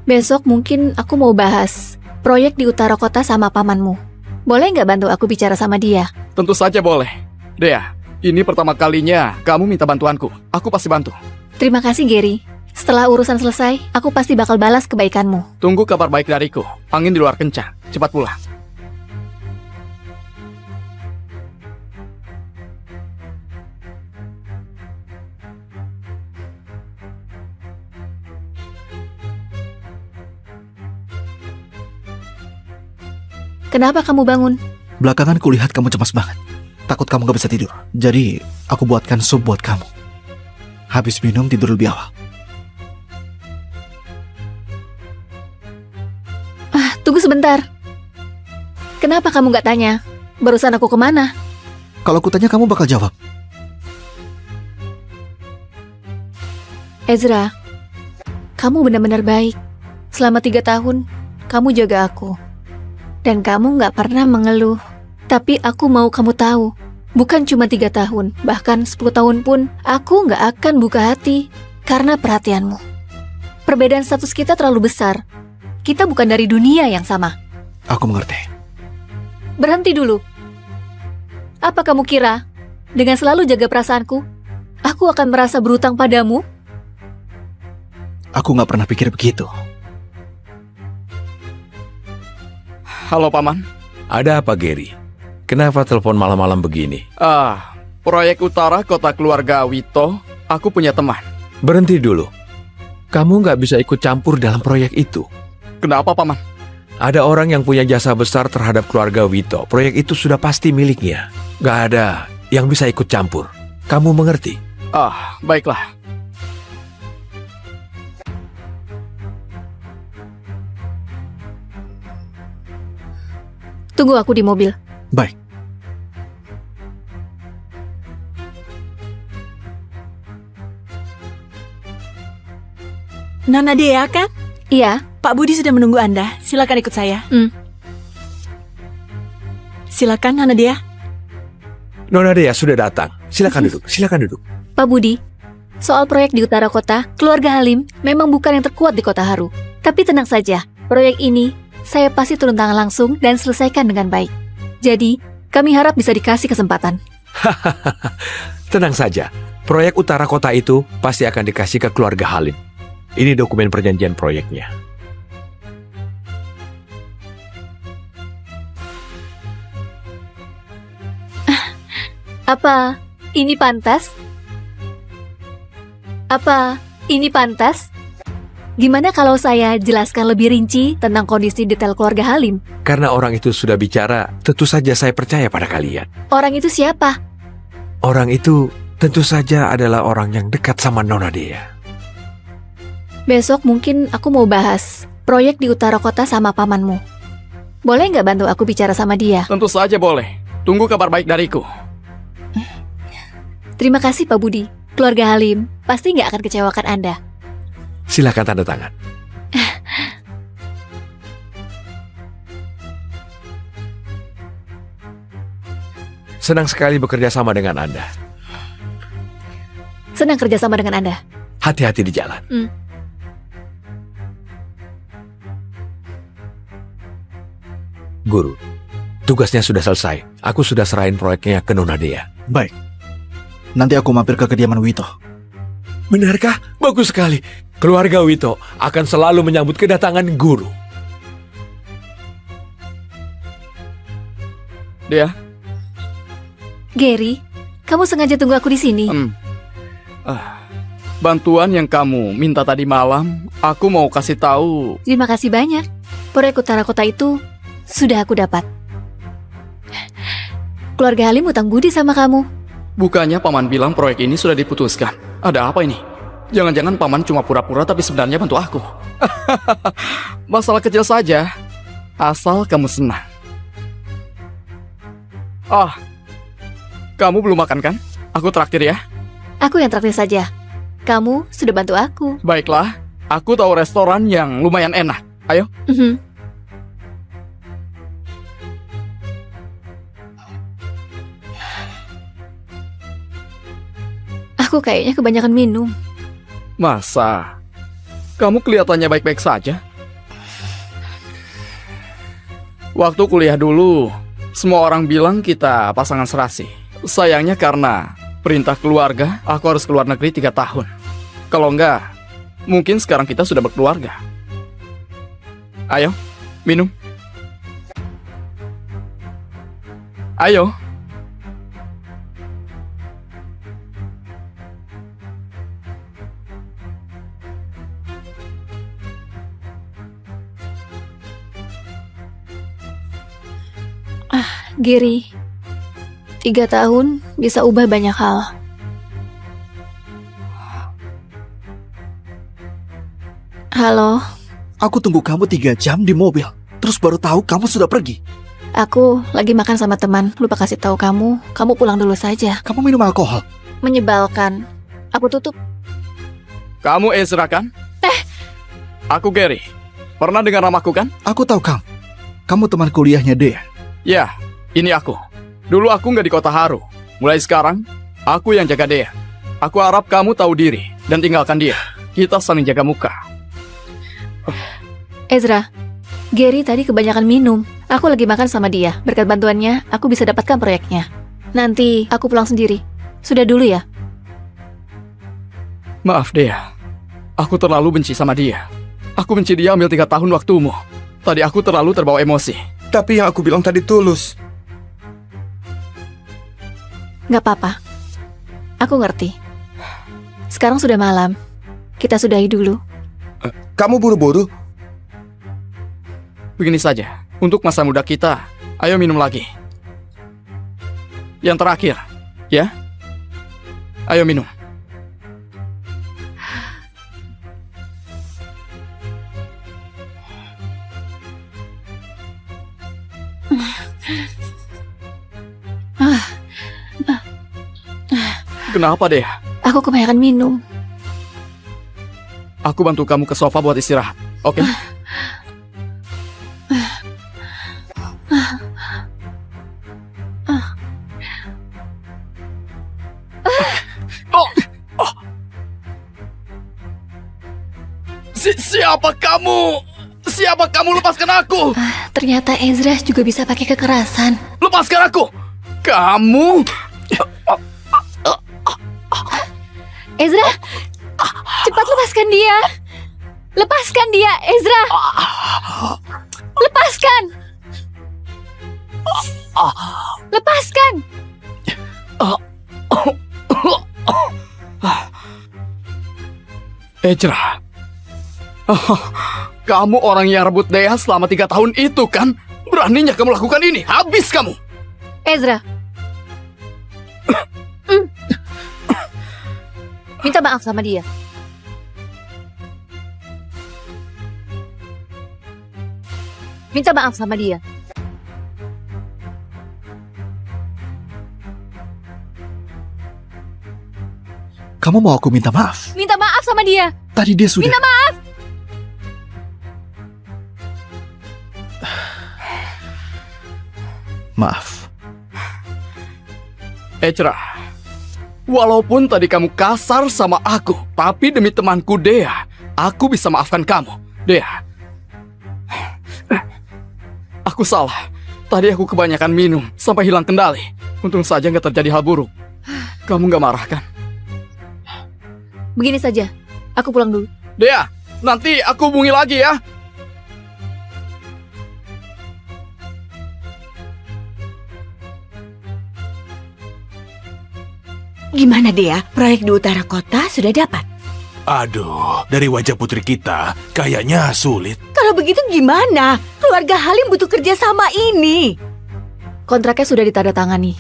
Speaker 2: besok mungkin aku mau bahas proyek di utara kota sama pamanmu. Boleh nggak bantu aku bicara sama dia?
Speaker 3: Tentu saja boleh. Dea, ini pertama kalinya kamu minta bantuanku. Aku pasti bantu.
Speaker 2: Terima kasih, Gary. Setelah urusan selesai, aku pasti bakal balas kebaikanmu.
Speaker 3: Tunggu kabar baik dariku. Angin di luar kencang. Cepat pulang.
Speaker 2: Kenapa kamu bangun?
Speaker 4: Belakangan kulihat kamu cemas banget. Takut kamu gak bisa tidur. Jadi, aku buatkan sup buat kamu. Habis minum, tidur lebih awal.
Speaker 2: Tunggu sebentar. Kenapa kamu nggak tanya? Barusan aku kemana?
Speaker 4: Kalau kutanya kamu bakal jawab.
Speaker 2: Ezra, kamu benar-benar baik. Selama 3 tahun, kamu jaga aku. Dan kamu nggak pernah mengeluh. Tapi aku mau kamu tahu, bukan cuma 3 tahun, bahkan 10 tahun pun, aku nggak akan buka hati karena perhatianmu. Perbedaan status kita terlalu besar. Kita bukan dari dunia yang sama.
Speaker 4: Aku mengerti.
Speaker 2: Berhenti dulu. Apa kamu kira, dengan selalu jaga perasaanku, aku akan merasa berutang padamu?
Speaker 4: Aku gak pernah pikir begitu.
Speaker 3: Halo, Paman.
Speaker 5: Ada apa, Gary? Kenapa telepon malam-malam begini?
Speaker 3: Proyek utara kota keluarga Wito, aku punya teman.
Speaker 5: Berhenti dulu. Kamu nggak bisa ikut campur dalam proyek itu.
Speaker 3: Kenapa, Paman?
Speaker 5: Ada orang yang punya jasa besar terhadap keluarga Wito. Proyek itu sudah pasti miliknya. Nggak ada yang bisa ikut campur. Kamu mengerti?
Speaker 3: Baiklah.
Speaker 2: Tunggu aku di mobil.
Speaker 4: Baik.
Speaker 6: Nona Dea kan?
Speaker 2: Iya,
Speaker 6: Pak Budi sudah menunggu Anda. Silakan ikut saya. Silakan, Nona Dea.
Speaker 5: Nona Dea sudah datang. Silakan duduk. Silakan duduk.
Speaker 2: Pak Budi. Soal proyek di utara kota, keluarga Halim memang bukan yang terkuat di Kota Haru. Tapi tenang saja, proyek ini saya pasti turun tangan langsung dan selesaikan dengan baik. Jadi, kami harap bisa dikasih kesempatan.
Speaker 5: Tenang saja. Proyek utara kota itu pasti akan dikasih ke keluarga Halim. Ini dokumen perjanjian proyeknya.
Speaker 2: Apa ini pantas? Apa ini pantas? Gimana kalau saya jelaskan lebih rinci tentang kondisi detail keluarga Halim?
Speaker 5: Karena orang itu sudah bicara, tentu saja saya percaya pada kalian.
Speaker 2: Orang itu siapa?
Speaker 5: Orang itu tentu saja adalah orang yang dekat sama Nona Dea.
Speaker 2: Besok mungkin aku mau bahas proyek di utara kota sama pamanmu. Boleh nggak bantu aku bicara sama dia?
Speaker 3: Tentu saja boleh. Tunggu kabar baik dariku.
Speaker 2: Terima kasih Pak Budi. Keluarga Halim pasti nggak akan kecewakan Anda.
Speaker 5: Silakan tanda tangan. Senang sekali bekerja sama dengan Anda.
Speaker 2: Senang kerjasama dengan Anda.
Speaker 5: Hati-hati di jalan. Guru, tugasnya sudah selesai. Aku sudah serahin proyeknya ke Nona Dea.
Speaker 4: Baik. Nanti aku mampir ke kediaman Wito.
Speaker 5: Benarkah? Bagus sekali. Keluarga Wito akan selalu menyambut kedatangan guru.
Speaker 3: Dea,
Speaker 2: Gary, kamu sengaja tunggu aku di sini.
Speaker 3: bantuan yang kamu minta tadi malam, aku mau kasih tahu.
Speaker 2: Terima kasih banyak. Proyek Utara Kota itu sudah aku dapat. Keluarga Halim utang budi sama kamu.
Speaker 3: Bukannya paman bilang proyek ini sudah diputuskan. Ada apa ini? Jangan-jangan paman cuma pura-pura tapi sebenarnya bantu aku. Masalah kecil saja. Asal kamu senang. Oh, kamu belum makan kan? Aku traktir ya.
Speaker 2: Aku yang traktir saja. Kamu sudah bantu aku.
Speaker 3: Baiklah, aku tahu restoran yang lumayan enak. Ayo.
Speaker 2: Mhm. Aku kayaknya kebanyakan minum.
Speaker 3: Masa? Kamu kelihatannya baik-baik saja. Waktu kuliah dulu, semua orang bilang kita pasangan serasi. Sayangnya karena perintah keluarga, aku harus keluar negeri 3 tahun. Kalau enggak, mungkin sekarang kita sudah berkeluarga. Ayo, minum. Ayo.
Speaker 2: Gary, 3 tahun bisa ubah banyak hal. Halo,
Speaker 4: Aku tunggu kamu 3 jam di mobil. Terus baru tahu kamu sudah pergi.
Speaker 2: aku lagi makan sama teman. Lupa kasih tahu kamu. Kamu pulang dulu saja.
Speaker 4: Kamu minum alkohol.
Speaker 2: Menyebalkan. Aku tutup.
Speaker 3: Kamu Ezra kan? Aku Gary. Pernah dengar namaku kan?
Speaker 4: Aku tahu kamu. Kamu teman kuliahnya Dea.
Speaker 3: Ya, ini aku. Dulu aku nggak di Kota Haru. Mulai sekarang, aku yang jaga Dea. Aku harap kamu tahu diri dan tinggalkan dia. Kita saling jaga muka.
Speaker 2: Ezra, Gary tadi kebanyakan minum. Aku lagi makan sama dia. Berkat bantuannya, aku bisa dapatkan proyeknya. Nanti aku pulang sendiri. Sudah dulu ya.
Speaker 3: Maaf Dea. Aku terlalu benci sama dia. Aku benci dia ambil 3 tahun waktumu. Tadi aku terlalu terbawa emosi.
Speaker 7: Tapi yang aku bilang tadi tulus.
Speaker 2: Gak apa-apa. Aku ngerti. Sekarang sudah malam. Kita sudahi dulu.
Speaker 7: Kamu buru-buru?
Speaker 3: Begini saja. Untuk masa muda kita, ayo minum lagi. Yang terakhir, ya? Ayo minum. Kenapa deh?
Speaker 2: Aku kebanyakan minum.
Speaker 3: Aku bantu kamu ke sofa buat istirahat, oke? Siapa kamu? Siapa kamu? Lepaskan aku!
Speaker 2: Ternyata Ezra juga bisa pakai kekerasan.
Speaker 3: Lepaskan aku! Kamu!
Speaker 2: Ezra, cepat lepaskan dia. Lepaskan dia, Ezra. Lepaskan. Lepaskan.
Speaker 3: Ezra. Kamu orang yang rebut Dea selama 3 tahun itu kan? Beraninya kamu lakukan ini. Habis kamu.
Speaker 2: Ezra. Minta maaf sama dia. Minta maaf sama dia.
Speaker 4: Kamu mau aku minta maaf?
Speaker 2: Minta maaf sama dia.
Speaker 4: Tadi dia sudah...
Speaker 2: Minta maaf.
Speaker 4: Maaf.
Speaker 3: Ezra. Walaupun tadi kamu kasar sama aku, tapi demi temanku Dea, aku bisa maafkan kamu. Dea. Aku salah. Tadi aku kebanyakan minum sampai hilang kendali. Untung saja nggak terjadi hal buruk. Kamu nggak marah kan?
Speaker 2: Begini saja. Aku pulang dulu.
Speaker 3: Dea, nanti aku hubungi lagi ya.
Speaker 1: Gimana Dea? Proyek di utara kota sudah dapat?
Speaker 8: Aduh, dari wajah putri kita, kayaknya sulit.
Speaker 1: Kalau begitu gimana? Keluarga Halim butuh kerja sama ini.
Speaker 2: Kontraknya sudah ditandatangani.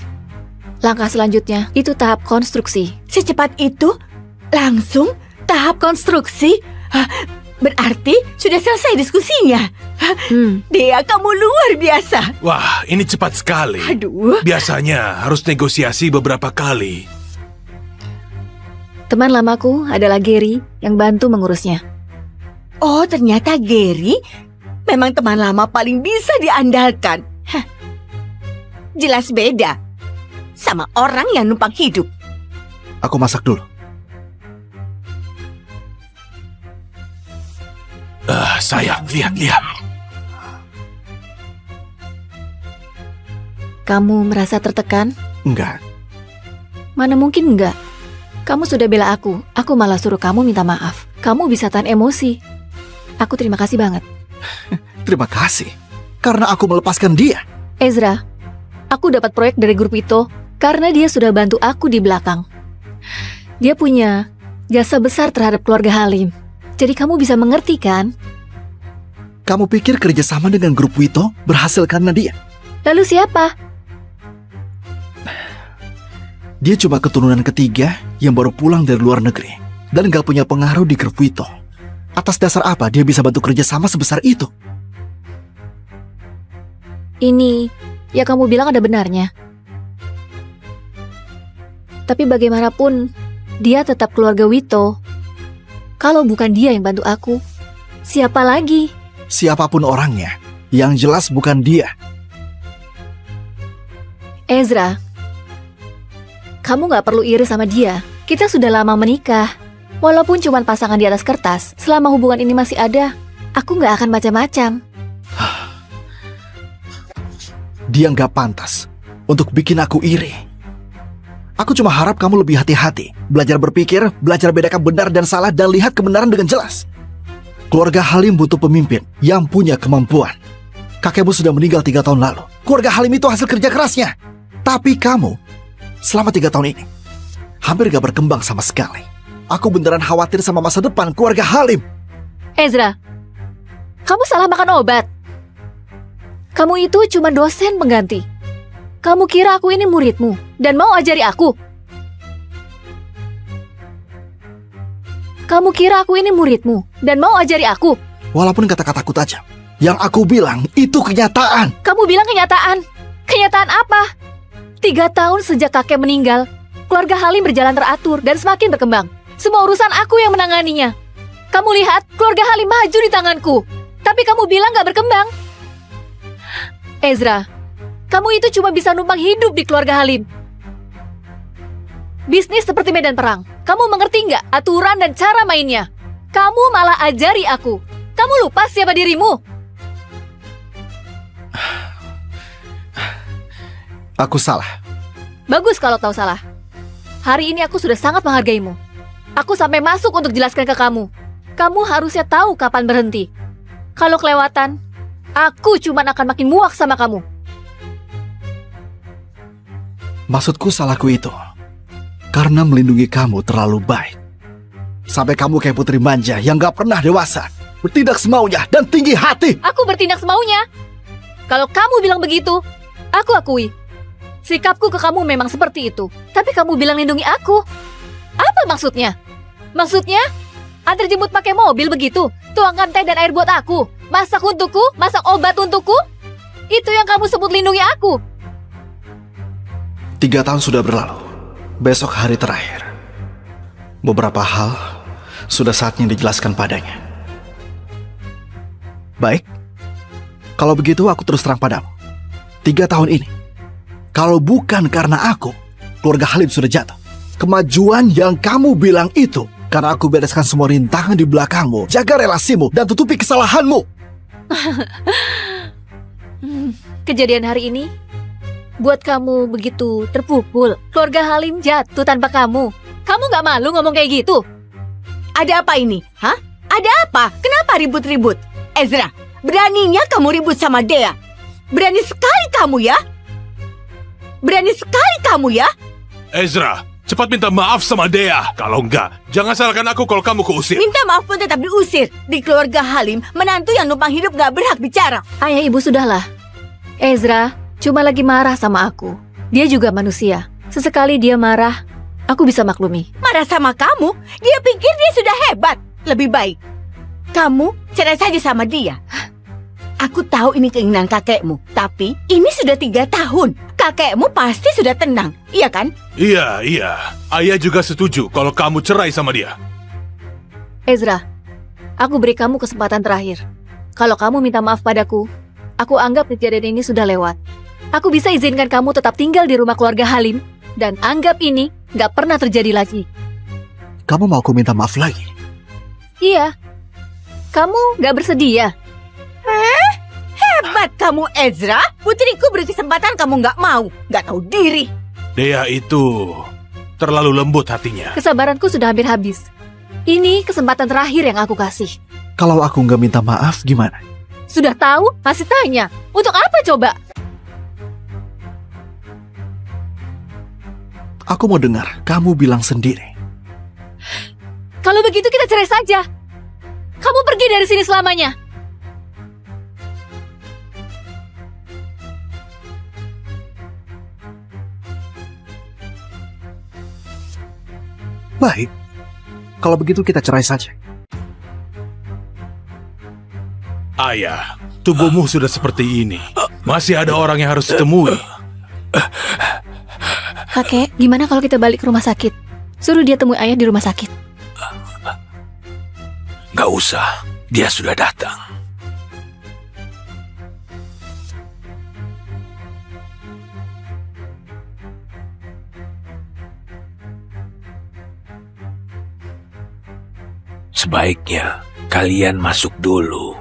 Speaker 2: Langkah selanjutnya itu tahap konstruksi.
Speaker 1: Secepat itu? Langsung? Tahap konstruksi? Hah, berarti sudah selesai diskusinya. Dea, kamu luar biasa.
Speaker 8: Wah, ini cepat sekali.
Speaker 1: Aduh.
Speaker 8: Biasanya harus negosiasi beberapa kali.
Speaker 2: Teman lamaku adalah Gary yang bantu mengurusnya.
Speaker 1: Oh, ternyata Gary memang teman lama paling bisa diandalkan. Hah. Jelas beda sama orang yang numpang hidup.
Speaker 4: Aku masak dulu.
Speaker 8: Sayang, lihat.
Speaker 2: Kamu merasa tertekan?
Speaker 4: Enggak.
Speaker 2: Mana mungkin enggak. Kamu sudah bela aku malah suruh kamu minta maaf. Kamu bisa tahan emosi. Aku terima kasih banget.
Speaker 4: Terima kasih. Karena aku melepaskan dia.
Speaker 2: Ezra, aku dapat proyek dari grup itu karena dia sudah bantu aku di belakang. Dia punya jasa besar terhadap keluarga Halim. Jadi kamu bisa mengerti kan?
Speaker 4: Kamu pikir kerjasama dengan grup Wito berhasil karena dia?
Speaker 2: Lalu siapa?
Speaker 4: Dia cuma keturunan ketiga yang baru pulang dari luar negeri dan gak punya pengaruh di grup Wito. Atas dasar apa dia bisa bantu kerjasama sebesar itu?
Speaker 2: Ini, ya kamu bilang ada benarnya. Tapi bagaimanapun, dia tetap keluarga Wito. Kalau bukan dia yang bantu aku, siapa lagi?
Speaker 4: Siapapun orangnya, yang jelas bukan dia.
Speaker 2: Ezra, kamu gak perlu iri sama dia. Kita sudah lama menikah. Walaupun cuma pasangan di atas kertas, selama hubungan ini masih ada, aku gak akan macam-macam.
Speaker 4: Dia gak pantas untuk bikin aku iri. Aku cuma harap kamu lebih hati-hati. Belajar berpikir, belajar bedakan benar dan salah, dan lihat kebenaran dengan jelas. Keluarga Halim butuh pemimpin yang punya kemampuan. Kakekmu sudah meninggal 3 tahun lalu. Keluarga Halim itu hasil kerja kerasnya. Tapi kamu, selama 3 tahun ini, hampir gak berkembang sama sekali. Aku beneran khawatir sama masa depan keluarga Halim.
Speaker 2: Ezra, kamu salah makan obat. Kamu itu cuma dosen pengganti. Kamu kira aku ini muridmu dan mau ajari aku? Kamu kira aku ini muridmu dan mau ajari aku?
Speaker 4: Walaupun kata-kataku tajam, yang aku bilang itu kenyataan.
Speaker 2: Kamu bilang kenyataan. Kenyataan apa? 3 tahun sejak kakek meninggal, keluarga Halim berjalan teratur dan semakin berkembang. Semua urusan aku yang menanganinya. Kamu lihat, keluarga Halim maju di tanganku. Tapi kamu bilang gak berkembang. Ezra, kamu itu cuma bisa numpang hidup di keluarga Halim. Bisnis seperti medan perang. Kamu mengerti nggak aturan dan cara mainnya? Kamu malah ajari aku. Kamu lupa siapa dirimu?
Speaker 4: Aku salah.
Speaker 2: Bagus kalau tahu salah. Hari ini aku sudah sangat menghargaimu. Aku sampai masuk untuk jelaskan ke kamu. Kamu harusnya tahu kapan berhenti. Kalau kelewatan, aku cuma akan makin muak sama kamu.
Speaker 4: Maksudku salahku itu karena melindungi kamu terlalu baik. Sampai kamu kayak putri manja yang gak pernah dewasa, bertindak semaunya dan tinggi hati.
Speaker 2: Aku bertindak semaunya. Kalau kamu bilang begitu, aku akui. Sikapku ke kamu memang seperti itu. Tapi kamu bilang lindungi aku. Apa maksudnya? Maksudnya? Antar jemput pakai mobil begitu? Tuangkan teh dan air buat aku? Masak untukku? Masak obat untukku? Itu yang kamu sebut lindungi aku?
Speaker 4: 3 tahun sudah berlalu. Besok hari terakhir. Beberapa hal sudah saatnya dijelaskan padanya. Baik. Kalau begitu aku terus terang padamu. 3 tahun ini, kalau bukan karena aku, keluarga Halim sudah jatuh. Kemajuan yang kamu bilang itu karena aku bereskan semua rintangan di belakangmu, jaga relasimu, dan tutupi kesalahanmu.
Speaker 2: Kejadian hari ini buat kamu begitu terpukul. Keluarga Halim jatuh tanpa kamu. Kamu gak malu ngomong kayak gitu?
Speaker 1: Ada apa ini? Hah? Ada apa? Kenapa ribut-ribut? Ezra, beraninya kamu ribut sama Dea. Berani sekali kamu ya? Berani sekali kamu ya?
Speaker 8: Ezra, Cepat minta maaf sama Dea. Kalau enggak, jangan salahkan aku kalau kamu keusir.
Speaker 1: Minta maaf pun tetap diusir. Di keluarga Halim, menantu yang numpang hidup gak berhak bicara.
Speaker 2: Ayah ibu sudahlah. Ezra cuma lagi marah sama aku. Dia juga manusia. Sesekali dia marah, aku bisa maklumi.
Speaker 1: Marah sama kamu, dia pikir dia sudah hebat. Lebih baik, kamu cerai saja sama dia. Aku tahu ini keinginan kakekmu, tapi ini sudah 3 tahun. Kakekmu pasti sudah tenang, iya kan?
Speaker 8: Iya. Ayah juga setuju kalau kamu cerai sama dia.
Speaker 2: Ezra, aku beri kamu kesempatan terakhir. Kalau kamu minta maaf padaku, aku anggap kejadian ini sudah lewat. Aku bisa izinkan kamu tetap tinggal di rumah keluarga Halim, dan anggap ini gak pernah terjadi lagi.
Speaker 4: Kamu mau aku minta maaf lagi?
Speaker 2: Iya, kamu gak bersedia.
Speaker 1: Hebat kamu, Ezra. Putriku beri kesempatan, kamu nggak mau. Nggak tahu diri.
Speaker 8: Dea itu terlalu lembut hatinya.
Speaker 2: Kesabaranku sudah hampir habis. Ini kesempatan terakhir yang aku kasih.
Speaker 4: Kalau aku nggak minta maaf, gimana?
Speaker 2: Sudah tahu, masih tanya. Untuk apa coba?
Speaker 4: Aku mau dengar kamu bilang sendiri.
Speaker 2: Kalau begitu kita cerai saja. Kamu pergi dari sini selamanya.
Speaker 4: Baik, kalau begitu kita cerai saja.
Speaker 8: Ayah, tubuhmu sudah seperti ini. Masih ada orang yang harus ditemui.
Speaker 2: Kakek, gimana kalau kita balik ke rumah sakit? Suruh dia temui ayah di rumah sakit.
Speaker 5: Gak usah, dia sudah datang. Sebaiknya kalian masuk dulu.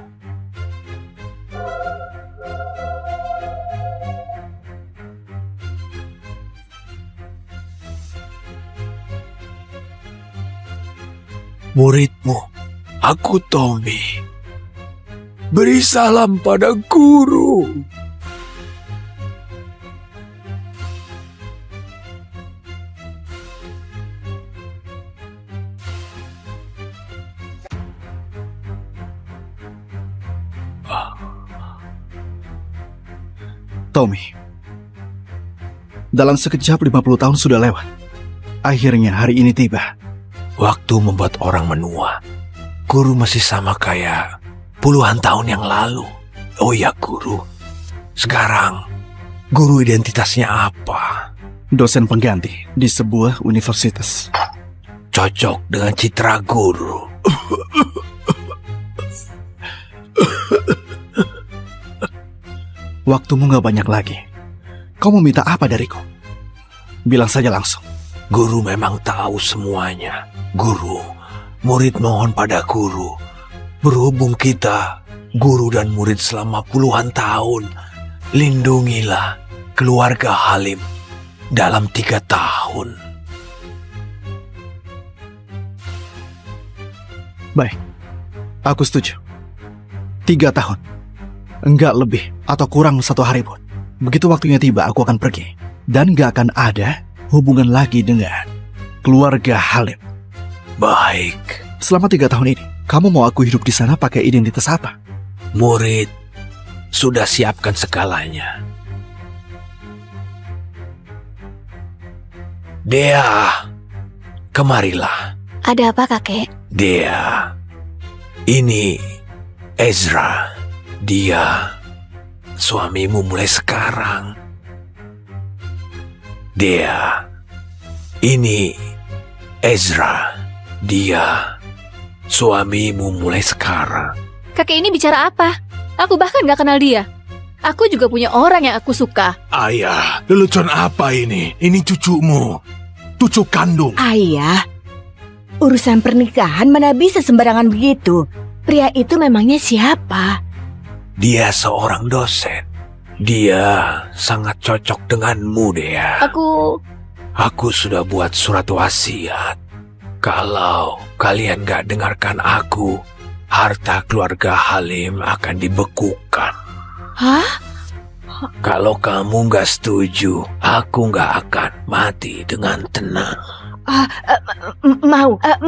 Speaker 5: Muridmu, aku Tommy. Beri salam pada guru.
Speaker 4: Tommy, dalam sekejap 50 tahun sudah lewat. Akhirnya hari ini tiba.
Speaker 5: Waktu membuat orang menua. Guru masih sama kayak puluhan tahun yang lalu. Oh ya guru, sekarang guru identitasnya apa?
Speaker 4: Dosen pengganti di sebuah universitas.
Speaker 5: Cocok dengan citra guru.
Speaker 4: Waktumu gak banyak lagi. Kau mau minta apa dariku? Bilang saja langsung.
Speaker 5: Guru memang tahu semuanya. Guru, murid mohon pada guru. Berhubung kita, guru dan murid selama puluhan tahun, lindungilah keluarga Halim dalam 3 tahun.
Speaker 4: Baik, aku setuju. 3 tahun. Enggak lebih atau kurang 1 hari pun. Begitu waktunya tiba, aku akan pergi. Dan gak akan ada hubungan lagi dengan keluarga Halim.
Speaker 5: Baik,
Speaker 4: Selama 3 tahun ini, kamu mau aku hidup di sana pakai identitas apa?
Speaker 5: murid sudah siapkan segalanya. Dea, kemarilah.
Speaker 2: Ada apa, kakek?
Speaker 5: Dea, ini Ezra. Dia suamimu mulai sekarang. Dea, ini Ezra. Dia suamimu mulai sekarang.
Speaker 2: Kakek ini bicara apa? Aku bahkan gak kenal dia. Aku juga punya orang yang aku suka.
Speaker 8: Ayah, lelucon apa ini? Ini cucumu. Cucu kandung.
Speaker 1: Ayah, urusan pernikahan mana bisa sembarangan begitu. Pria itu memangnya siapa?
Speaker 5: Dia seorang dosen. Dia sangat cocok denganmu, Dea. Aku sudah buat surat wasiat. Kalau kalian gak dengarkan aku, harta keluarga Halim akan dibekukan.
Speaker 1: Hah?
Speaker 5: Kalau kamu gak setuju, aku gak akan mati dengan tenang.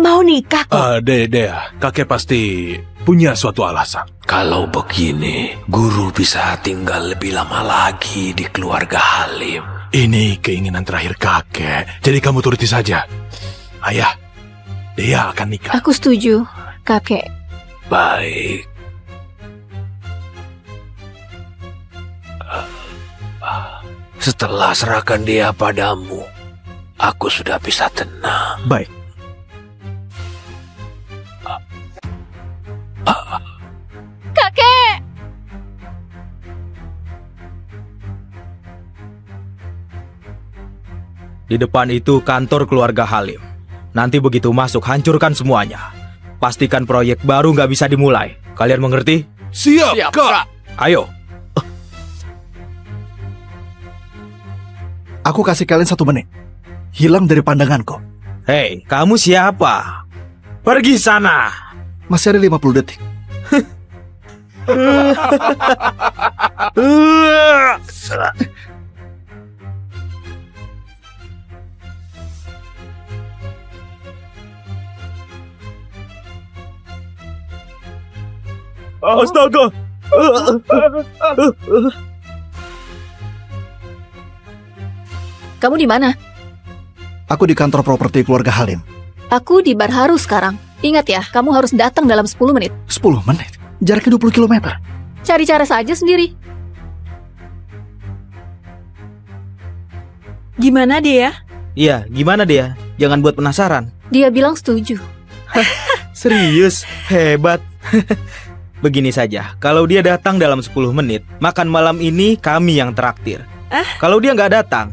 Speaker 1: Mau nikah kok.
Speaker 8: Dea, kakek pasti punya suatu alasan.
Speaker 5: Kalau begini, guru bisa tinggal lebih lama lagi di keluarga Halim.
Speaker 8: Ini keinginan terakhir kakek, jadi kamu turuti saja. Ayah, Dea akan nikah.
Speaker 2: Aku setuju, kakek.
Speaker 5: Baik. Setelah serahkan dia padamu, aku sudah bisa tenang.
Speaker 4: Baik.
Speaker 2: Kakek!
Speaker 9: Di depan itu kantor keluarga Halim. Nanti begitu masuk, hancurkan semuanya. Pastikan proyek baru nggak bisa dimulai. Kalian mengerti?
Speaker 8: Siap, Kak.
Speaker 9: Ayo.
Speaker 4: Aku kasih kalian 1 menit. Hilang dari pandanganku.
Speaker 9: Hei, kamu siapa? Pergi sana.
Speaker 4: Masih ada 50 detik.
Speaker 9: Astaga.
Speaker 2: Kamu di mana?
Speaker 4: Aku di kantor properti keluarga Halim.
Speaker 2: Aku di Bar Haru sekarang. Ingat ya, kamu harus datang dalam 10 menit.
Speaker 4: 10 menit? Jaraknya 20 km.
Speaker 2: Cari cara saja sendiri.
Speaker 6: Gimana Dea?
Speaker 9: Iya, gimana dia? Jangan buat penasaran.
Speaker 2: Dia bilang setuju.
Speaker 9: Serius? Hebat. Begini saja, kalau dia datang dalam 10 menit, makan malam ini kami yang traktir. Kalau dia nggak datang,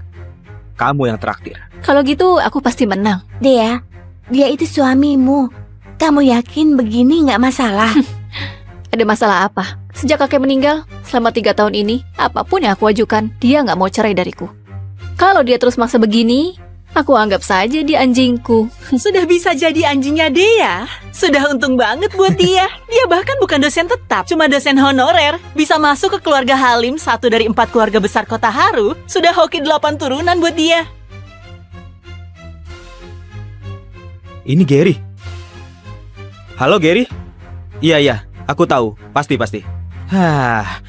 Speaker 9: kamu yang traktir.
Speaker 2: Kalau gitu, aku pasti menang.
Speaker 1: Dea, dia itu suamimu. Kamu yakin begini nggak masalah?
Speaker 2: Ada masalah apa? Sejak kakek meninggal, selama 3 tahun ini, apapun yang aku ajukan, dia nggak mau cerai dariku. Kalau dia terus maksa begini, aku anggap saja dia anjingku.
Speaker 6: Sudah bisa jadi anjingnya Dea. Sudah untung banget buat dia. Dia bahkan bukan dosen tetap, cuma dosen honorer. Bisa masuk ke keluarga Halim, 1 dari 4 keluarga besar kota Haru. Sudah hoki 8 turunan buat dia.
Speaker 9: Ini Gary. Halo Gary? Iya, aku tahu. Pasti.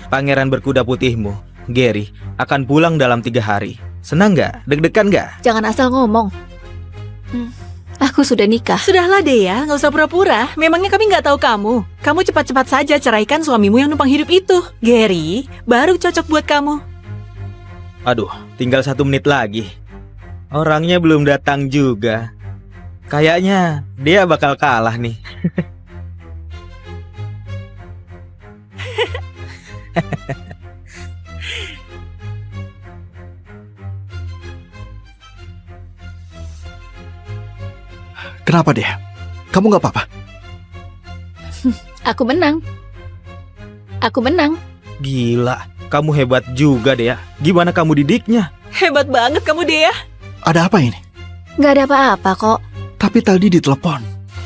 Speaker 9: Pangeran berkuda putihmu, Gary, akan pulang dalam 3 hari. Senang nggak? Deg-degan nggak?
Speaker 2: Jangan asal ngomong. Aku sudah nikah.
Speaker 6: Sudahlah Dea, nggak usah pura-pura. Memangnya kami nggak tahu kamu. Kamu cepat-cepat saja ceraikan suamimu yang numpang hidup itu. Gary, baru cocok buat kamu.
Speaker 9: Aduh, tinggal 1 menit lagi. Orangnya belum datang juga. Kayaknya dia bakal kalah nih.
Speaker 4: Kenapa dia? Kamu nggak apa-apa?
Speaker 2: Aku menang.
Speaker 9: Gila, kamu hebat juga deh ya. Gimana kamu didiknya?
Speaker 6: Hebat banget kamu Dea.
Speaker 4: Ada apa ini?
Speaker 2: Nggak ada apa-apa kok.
Speaker 4: Tapi tadi di telepon,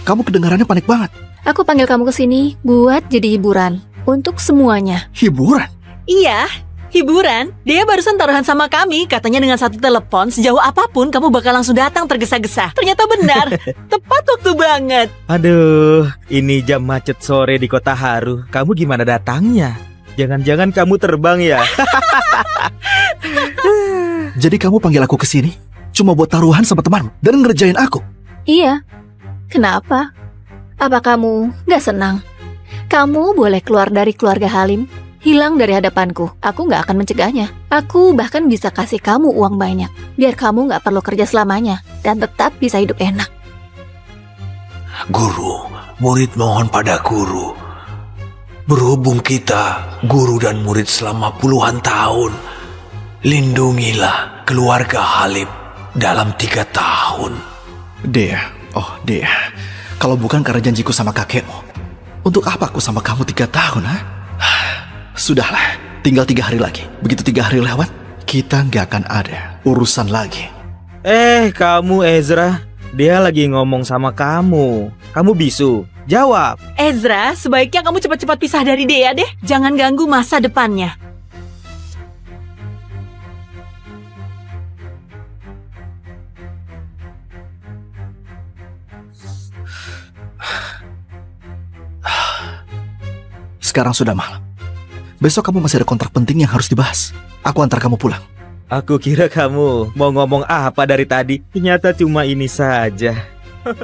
Speaker 4: kamu kedengarannya panik banget.
Speaker 2: Aku panggil kamu ke sini buat jadi hiburan untuk semuanya.
Speaker 4: Hiburan?
Speaker 6: Iya, hiburan. Dea barusan taruhan sama kami. Katanya dengan 1 telepon, sejauh apapun kamu bakal langsung datang tergesa-gesa. Ternyata benar. Tepat waktu banget.
Speaker 9: Aduh, ini jam macet sore di kota Haru. Kamu gimana datangnya? Jangan-jangan kamu terbang ya?
Speaker 4: Jadi kamu panggil aku ke sini cuma buat taruhan sama temanmu dan ngerjain aku?
Speaker 2: Iya. Kenapa? Apa kamu nggak senang? Kamu boleh keluar dari keluarga Halim, hilang dari hadapanku. Aku nggak akan mencegahnya. Aku bahkan bisa kasih kamu uang banyak, biar kamu nggak perlu kerja selamanya dan tetap bisa hidup enak.
Speaker 5: Guru, murid mohon pada guru. Berhubung kita, guru dan murid selama puluhan tahun, lindungilah keluarga Halim dalam 3 tahun.
Speaker 4: Dea, kalau bukan karena janjiku sama kakekmu, untuk apa aku sama kamu 3 tahun, ha? Sudahlah, tinggal 3 hari lagi. Begitu 3 hari lewat, kita nggak akan ada urusan lagi.
Speaker 9: Kamu Ezra, dia lagi ngomong sama kamu. Kamu bisu, jawab.
Speaker 6: Ezra, sebaiknya kamu cepat-cepat pisah dari Dea deh. Jangan ganggu masa depannya.
Speaker 4: Sekarang sudah malam. Besok kamu masih ada kontrak penting yang harus dibahas. Aku antar kamu pulang.
Speaker 9: Aku kira kamu mau ngomong apa dari tadi. Ternyata cuma ini saja.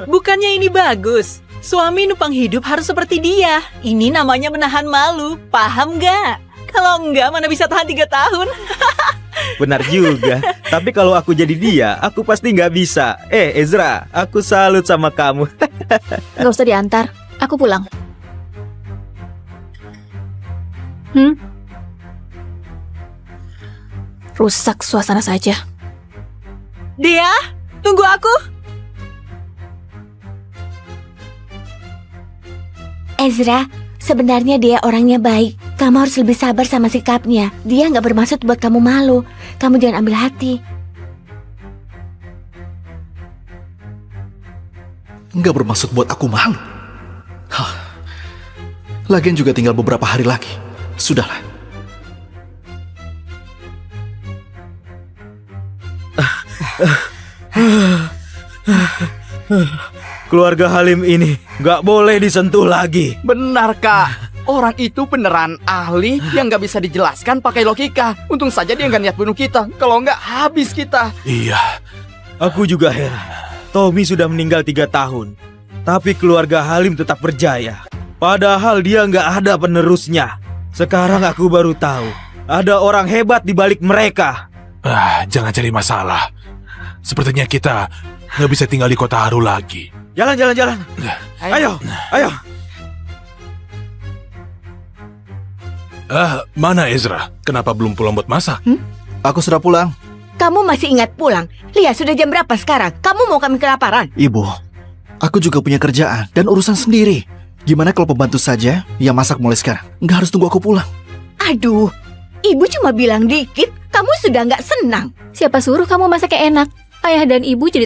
Speaker 6: Bukannya ini bagus? Suami numpang hidup harus seperti dia. Ini namanya menahan malu. Paham nggak? Kalau enggak, mana bisa tahan 3 tahun?
Speaker 9: Benar juga. Tapi kalau aku jadi dia, aku pasti nggak bisa. Ezra, aku salut sama kamu.
Speaker 2: Nggak usah diantar. Aku pulang. Rusak suasana saja.
Speaker 6: Dia, tunggu aku.
Speaker 1: Ezra, sebenarnya dia orangnya baik. Kamu harus lebih sabar sama sikapnya. Dia nggak bermaksud buat kamu malu. Kamu jangan ambil hati.
Speaker 4: Nggak bermaksud buat aku malu. Hah. Lagian juga tinggal beberapa hari lagi. Sudahlah.
Speaker 9: Keluarga Halim ini nggak boleh disentuh lagi.
Speaker 3: Benar, Kak. Orang itu beneran ahli yang nggak bisa dijelaskan pakai logika. Untung saja dia nggak niat bunuh kita. Kalau nggak, habis kita.
Speaker 8: Iya,
Speaker 9: Aku juga heran. Tommy sudah meninggal 3 tahun, tapi keluarga Halim tetap berjaya. Padahal dia nggak ada penerusnya. Sekarang aku baru tahu ada orang hebat di balik mereka.
Speaker 8: jangan cari masalah. Sepertinya kita nggak bisa tinggal di kota Haru lagi.
Speaker 9: Jalan. Ayo.
Speaker 8: Mana Ezra? Kenapa belum pulang buat masak?
Speaker 4: Aku sudah pulang.
Speaker 1: Kamu masih ingat pulang? Lihat, sudah jam berapa sekarang? Kamu mau kami kelaparan?
Speaker 4: Ibu, aku juga punya kerjaan dan urusan sendiri. Gimana kalau pembantu saja yang masak mulai sekarang? Nggak harus tunggu aku pulang.
Speaker 1: Aduh, ibu cuma bilang dikit. Kamu sudah nggak senang.
Speaker 2: Siapa suruh kamu masaknya enak? Ayah dan ibu jadi